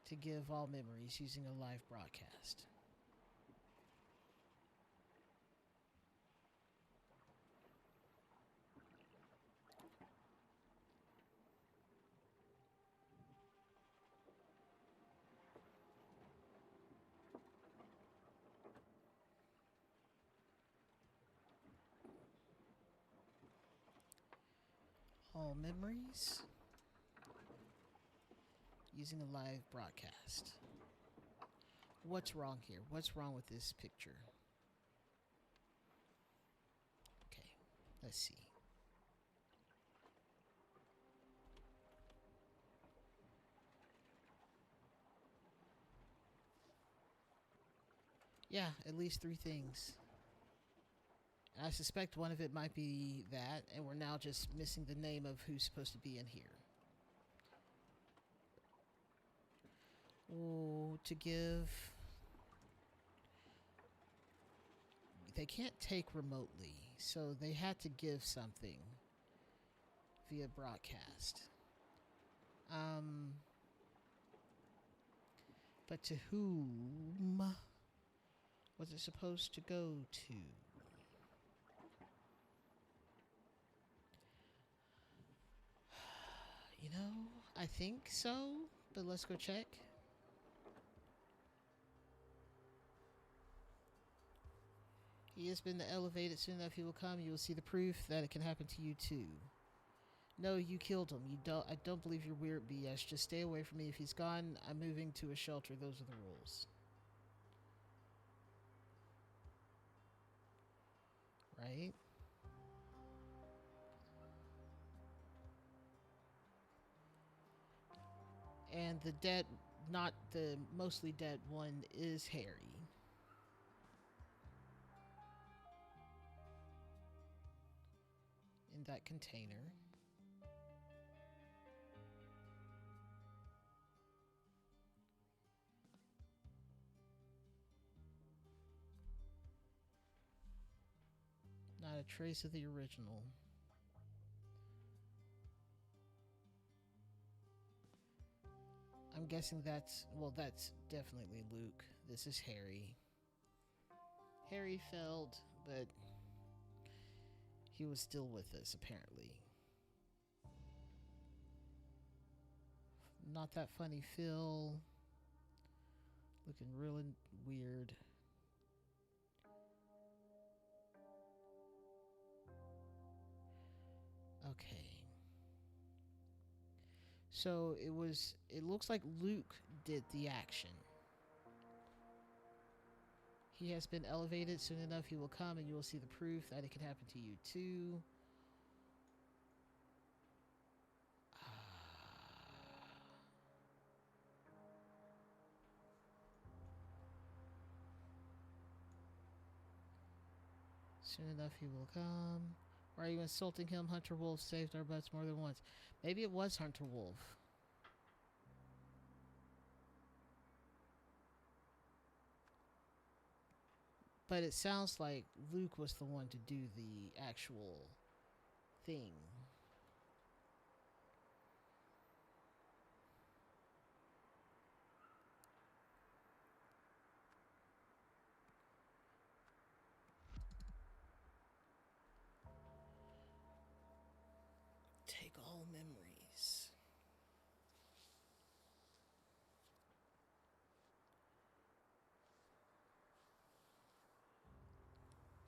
to give all memories using a live broadcast. All memories using a live broadcast. What's wrong here? What's wrong with this picture? Okay, let's see. Yeah, at least 3 things. I suspect one of it might be that, and we're now just missing the name of who's supposed to be in here. Oh, to give... They can't take remotely, so they had to give something via broadcast. But to whom was it supposed to go to? You know, I think so, but let's go check. He has been elevated. Soon enough, he will come. You will see the proof that it can happen to you too. No, you killed him. You don't. I don't believe your weird BS. Just stay away from me. If he's gone, I'm moving to a shelter. Those are the rules. Right? And the dead, not the mostly dead one, is Harry. In that container. Not a trace of the original. I'm guessing that's definitely Luke. This is Harry. Harry failed, but he was still with us, apparently. Not that funny, Phil. Looking really weird. Okay. So it looks like Luke did the action. He has been elevated. Soon enough, he will come and you will see the proof that it can happen to you too. Soon enough, he will come. Why are you insulting him? Hunter Wolf saved our butts more than once. Maybe it was Hunter Wolf. But it sounds like Luke was the one to do the actual thing. memories.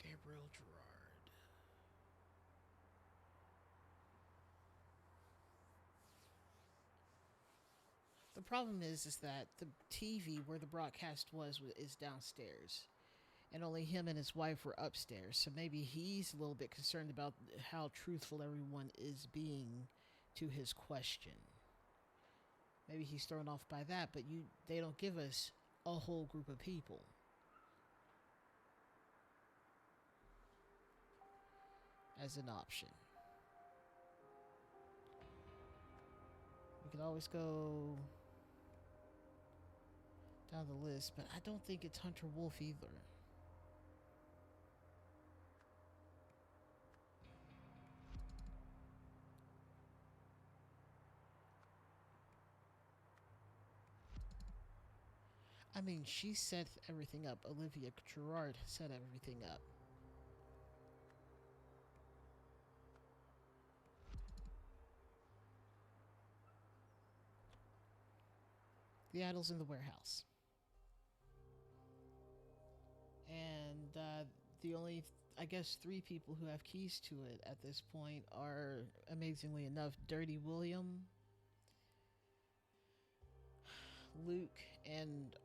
Gabriel Gerard. The problem is that the TV where the broadcast was is downstairs, and only him and his wife were upstairs. So maybe he's a little bit concerned about how truthful everyone is being to his question. Maybe he's thrown off by that, but they don't give us a whole group of people as an option. We could always go down the list, but I don't think it's Hunter Wolf either. I mean, she set everything up. Olivia Gerard set everything up. The Idol's in the Warehouse. And the only, I guess, 3 people who have keys to it at this point are, amazingly enough, Dirty William, Luke, and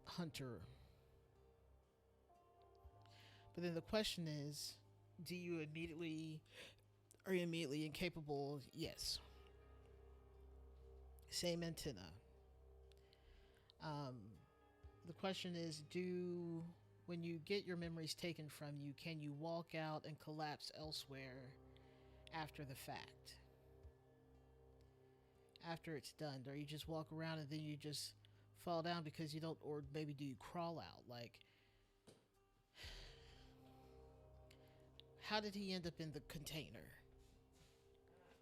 Hunter. But then the question is, are you immediately incapable? Yes. Same antenna. The question is, when you get your memories taken from you, can you walk out and collapse elsewhere after the fact? After it's done, or you just walk around and then you just fall down because you don't, or maybe do you crawl out? Like, how did he end up in the container?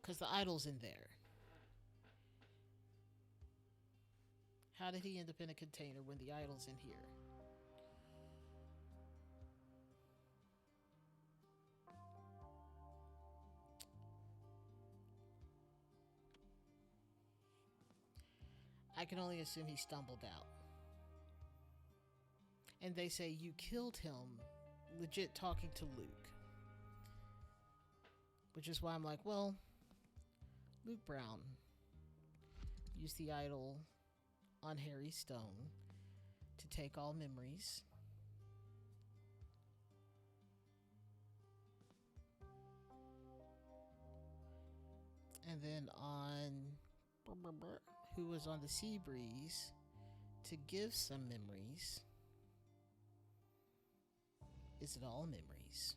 Because the idol's in there. How did he end up in a container when the idol's in here? I can only assume he stumbled out. And they say you killed him, legit talking to Luke. Which is why I'm like, well, Luke Brown used the idol on Harry Stone to take all memories. And then on who was on the Sea Breeze to give some memories. Is it all memories?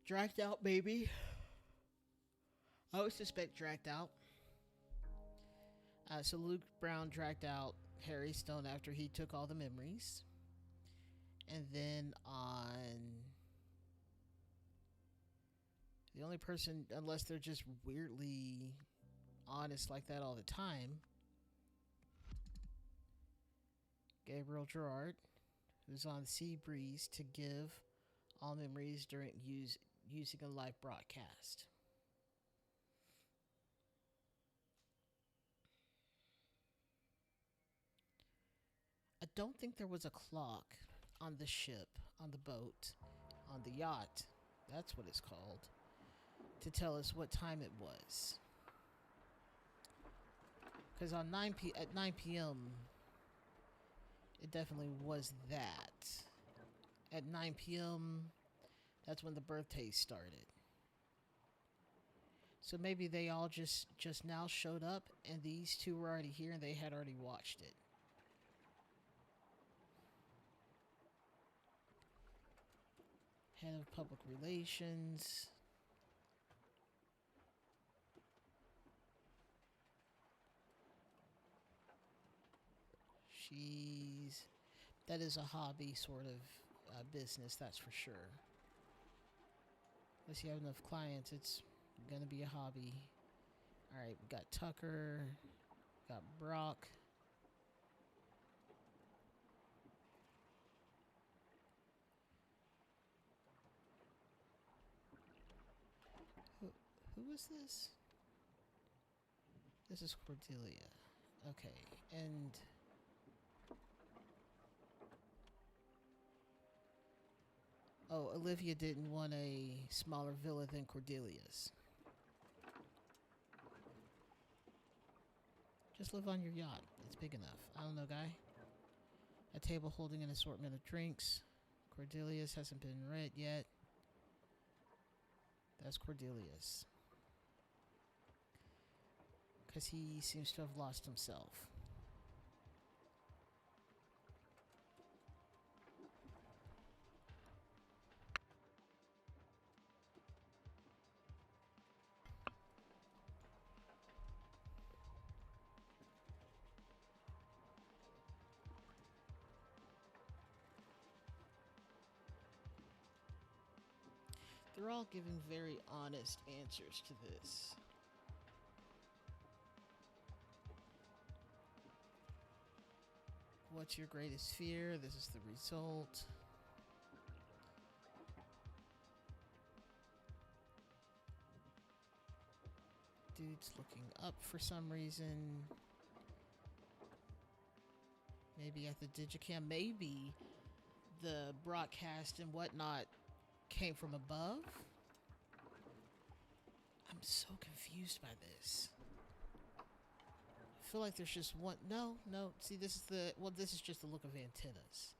Dragged out, baby. I would suspect dragged out. So Luke Brown dragged out Harry Stone after he took all the memories. And then on the only person, unless they're just weirdly honest like that all the time, Gabriel Gerard, who's on Sea Breeze to give all memories during using a live broadcast. I don't think there was a clock on the ship, on the boat, on the yacht, that's what it's called, to tell us what time it was. Because on at 9 p.m., it definitely was that. At 9 p.m., that's when the birthdays started. So maybe they all just now showed up, and these two were already here, and they had already watched it. Head of Public Relations. She's that is a hobby sort of business, that's for sure. Unless you have enough clients, it's gonna be a hobby. All right, we got Tucker, got Brock. Who, who is this? This is Cordelia. Okay, and oh, Olivia didn't want a smaller villa than Cordelia's. Just live on your yacht. It's big enough. I don't know, guy. A table holding an assortment of drinks. Cordelia's hasn't been read yet. That's Cordelia's. Because he seems to have lost himself. They're all giving very honest answers to this. What's your greatest fear? This is the result. Dude's looking up for some reason. Maybe at the digicam. Maybe the broadcast and whatnot came from above. I'm so confused by this. I feel like there's just one. No. See, this is the. Well, this is just the look of antennas.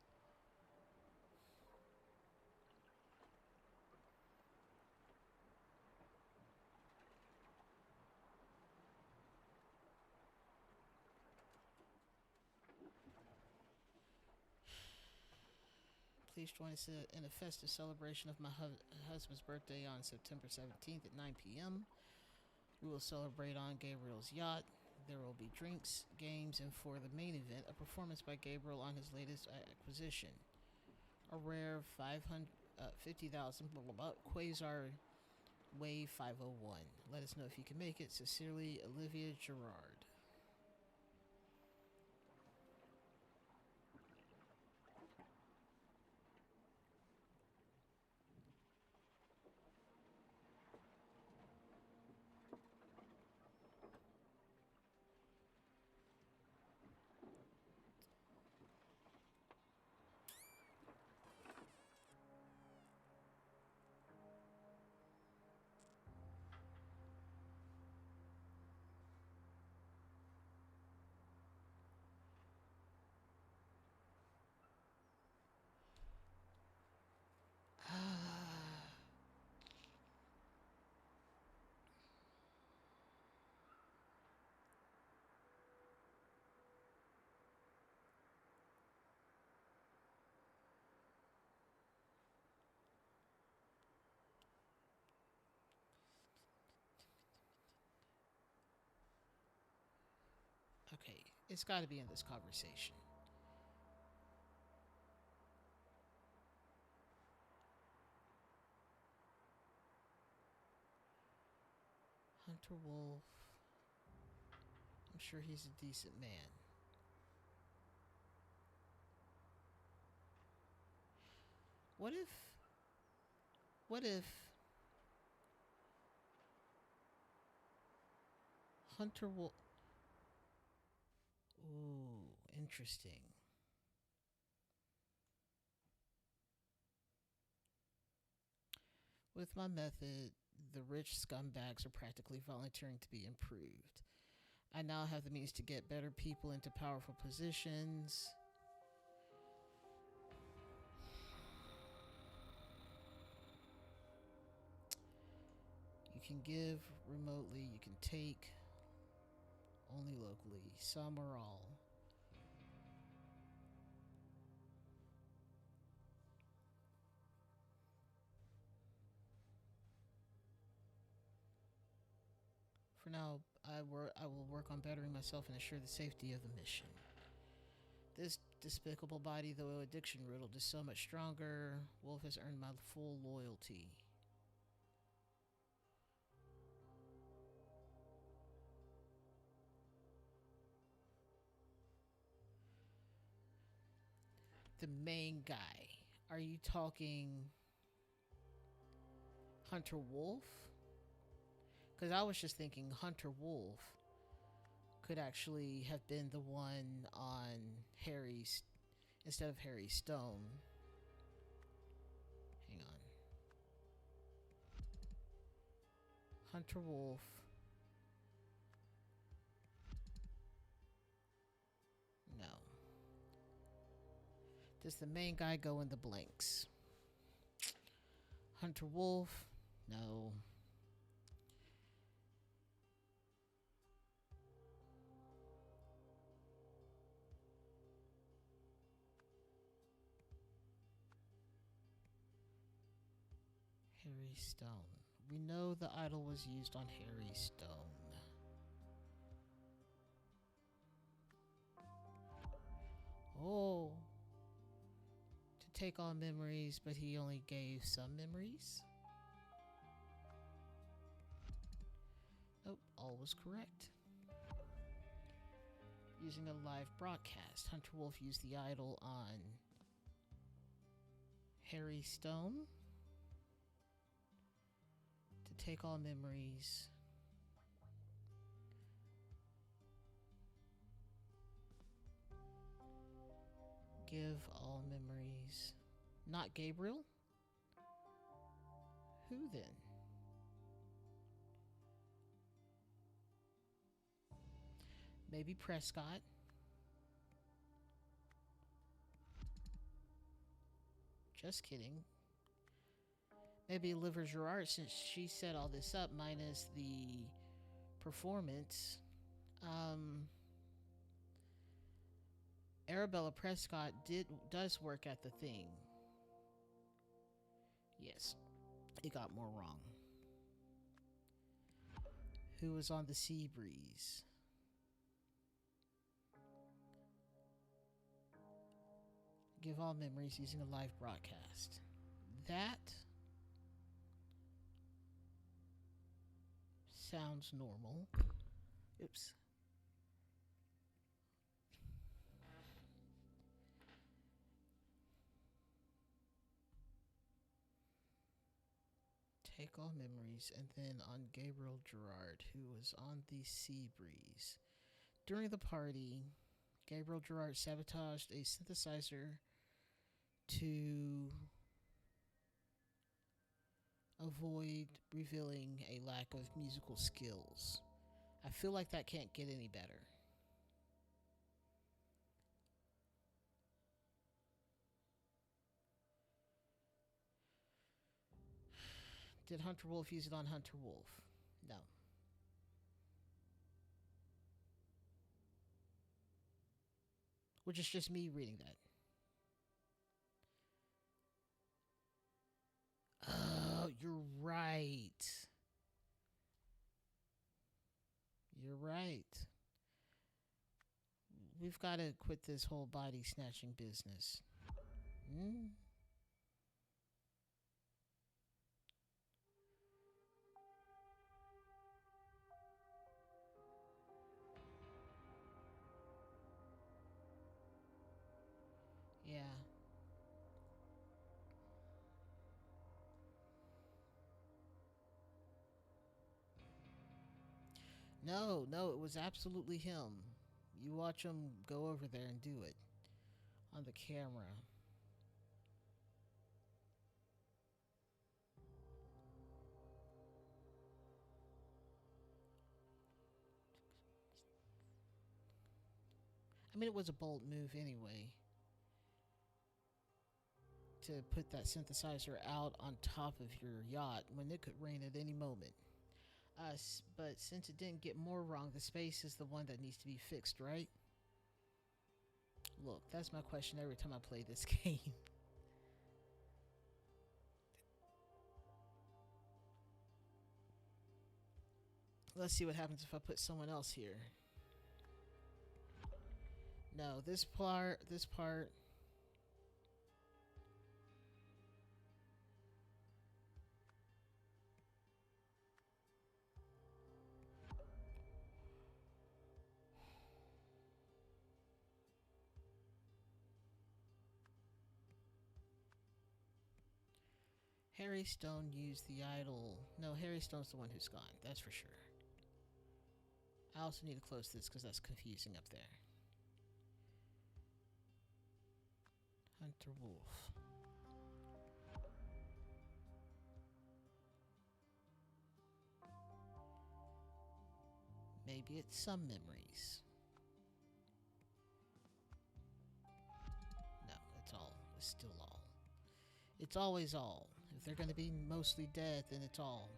Please join us in a festive celebration of my husband's birthday on September 17th at 9 p.m. We will celebrate on Gabriel's yacht. There will be drinks, games, and for the main event, a performance by Gabriel on his latest acquisition. A rare 50,000 Quasar Wave 501. Let us know if you can make it. Sincerely, Olivia Gerard. Okay, it's got to be in this conversation. Hunter Wolf. I'm sure he's a decent man. What if. What if. Hunter Wolf. Ooh, interesting. With my method, the rich scumbags are practically volunteering to be improved. I now have the means to get better people into powerful positions. You can give remotely, you can take only locally, some or all. For now, I will work on bettering myself and ensure the safety of the mission. This despicable body, though addiction riddled, is so much stronger. Wolf has earned my full loyalty. The main guy. Are you talking Hunter Wolf? Because I was just thinking Hunter Wolf could actually have been the one on Harry's instead of Harry Stone. Hang on. Hunter Wolf. No. Does the main guy go in the blanks? Hunter Wolf? No. Harry Stone. We know the idol was used on Harry Stone. Oh. To take all memories, but he only gave some memories? Nope, all was correct. Using a live broadcast, Hunter Wolf used the idol on Harry Stone to take all memories. Give all memories. Not Gabriel? Who then? Maybe Prescott. Just kidding. Maybe Oliver Gerard, since she set all this up, minus the performance. Arabella Prescott does work at the thing. Yes, it got more wrong. Who was on the Sea Breeze? Give all memories using a live broadcast. That sounds normal. Oops. Take all memories, and then on Gabriel Gerard, who was on the Sea Breeze. During the party, Gabriel Gerard sabotaged a synthesizer to avoid revealing a lack of musical skills. I feel like that can't get any better. Did Hunter Wolf use it on Hunter Wolf? No. Which is just me reading that. Oh, you're right. You're right. We've got to quit this whole body snatching business. Hmm? Yeah. No, no, it was absolutely him. You watch him go over there and do it on the camera. I mean, it was a bold move anyway to put that synthesizer out on top of your yacht when it could rain at any moment. But since it didn't get more wrong, the space is the one that needs to be fixed, right? Look, that's my question every time I play this game. Let's see what happens if I put someone else here. No, this part. Harry Stone used the idol. No, Harry Stone's the one who's gone. That's for sure. I also need to close this because that's confusing up there. Hunter Wolf. Maybe it's some memories. No, it's all. It's still all. It's always all. If they're going to be mostly dead, then it's all.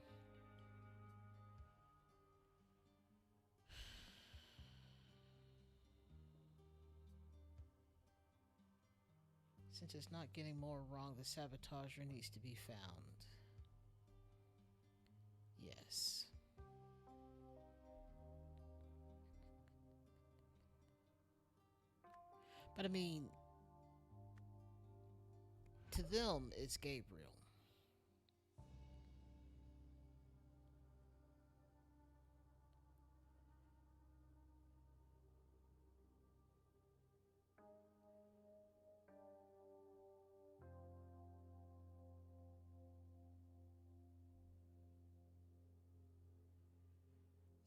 Since it's not getting more wrong, the sabotager needs to be found. Yes. But I mean, to them, it's Gabriel.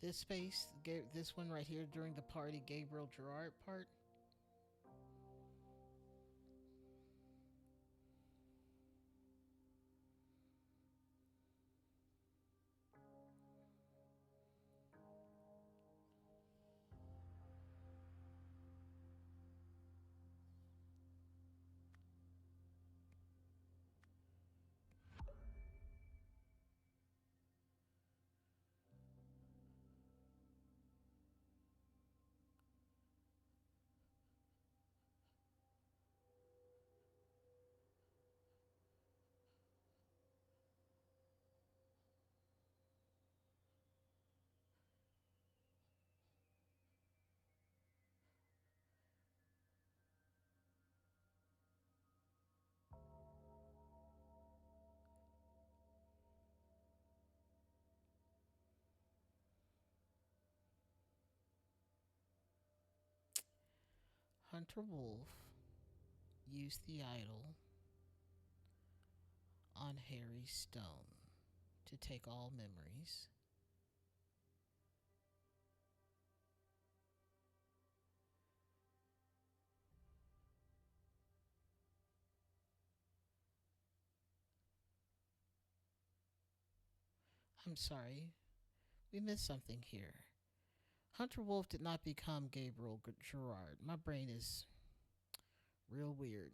This space, this one right here during the party, Gabriel Gerard part. Hunter Wolf used the idol on Harry Stone to take all memories. I'm sorry, we missed something here. Hunter Wolf did not become Gabriel Gerard. My brain is real weird.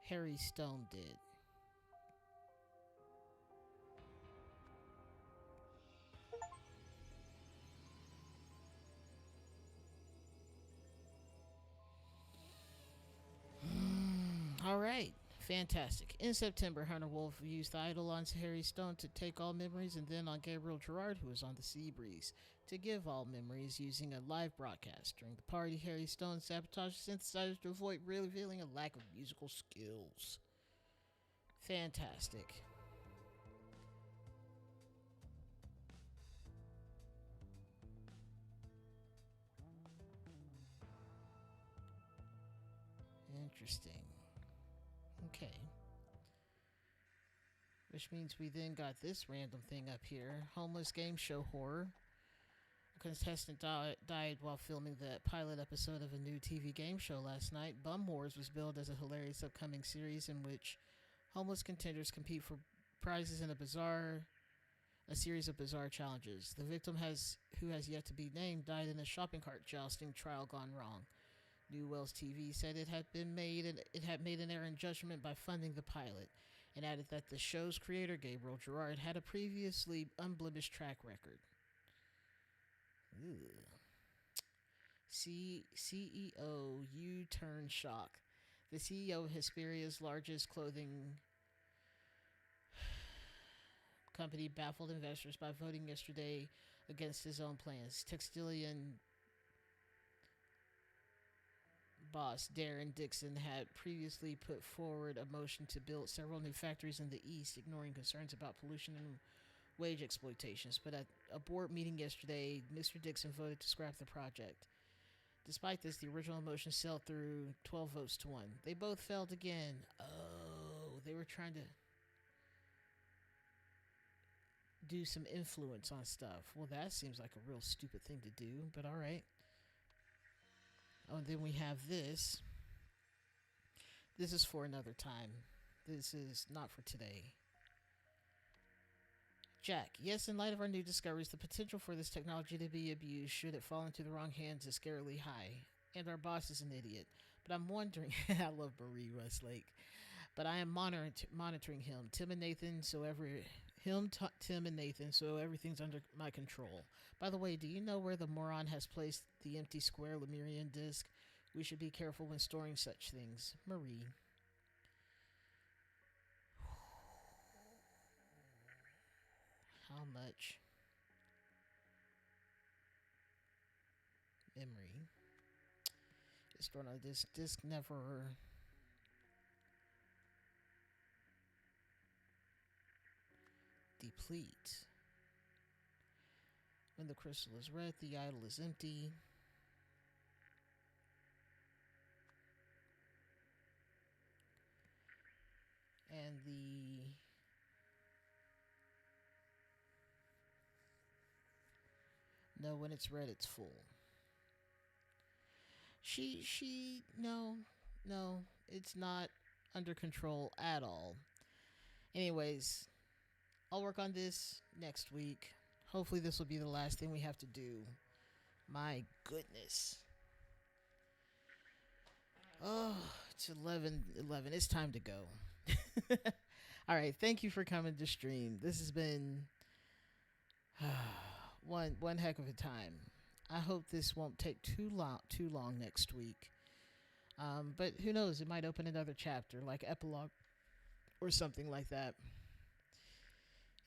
Harry Stone did. All right. Fantastic. In September, Hunter Wolf used the idol on Harry Stone to take all memories, and then on Gabriel Gerard, who was on the Sea Breeze, to give all memories using a live broadcast. During the party, Harry Stone sabotaged synthesizers to avoid revealing a lack of musical skills. Fantastic. Interesting. Okay. Which means we then got this random thing up here. Homeless game show horror. A contestant died while filming the pilot episode of a new TV game show last night. Bum Wars was billed as a hilarious upcoming series in which homeless contenders compete for prizes in a series of bizarre challenges. The victim who has yet to be named, died in a shopping cart jousting trial gone wrong. New Wells TV said it had made an error in judgment by funding the pilot, and added that the show's creator, Gabriel Gerard, had a previously unblemished track record. Ugh. CEO U-turn shock. The CEO of Hesperia's largest clothing company baffled investors by voting yesterday against his own plans. Textilian boss, Darren Dixon, had previously put forward a motion to build several new factories in the East, ignoring concerns about pollution and wage exploitations. But at a board meeting yesterday, Mr. Dixon voted to scrap the project. Despite this, the original motion sailed through 12 votes to 1. They both failed again. Oh, they were trying to do some influence on stuff. Well, that seems like a real stupid thing to do, but all right. Oh, and then we have this. This is for another time. This is not for today. Jack, yes, in light of our new discoveries, the potential for this technology to be abused should it fall into the wrong hands is scarily high. And our boss is an idiot. But I'm wondering, I love Marie Westlake, but I am monitoring him, Tim and Nathan, Tim and Nathan, so everything's under my control. By the way, do you know where the moron has placed the empty square Lemurian disc? We should be careful when storing such things. Marie. How much memory is stored on this disc? Never deplete. When the crystal is red, the idol is empty. And no, when it's red, it's full. No, it's not under control at all. Anyways, I'll work on this next week. Hopefully this will be the last thing we have to do. My goodness. Oh, it's 11:11. It's time to go. All right, thank you for coming to stream. This has been one heck of a time. I hope this won't take too long next week. But who knows? It might open another chapter, like epilogue or something like that.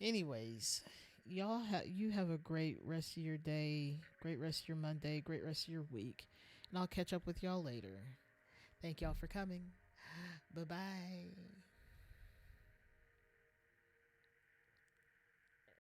Anyways, you have a great rest of your day, great rest of your Monday, great rest of your week, and I'll catch up with y'all later. Thank y'all for coming. Bye bye.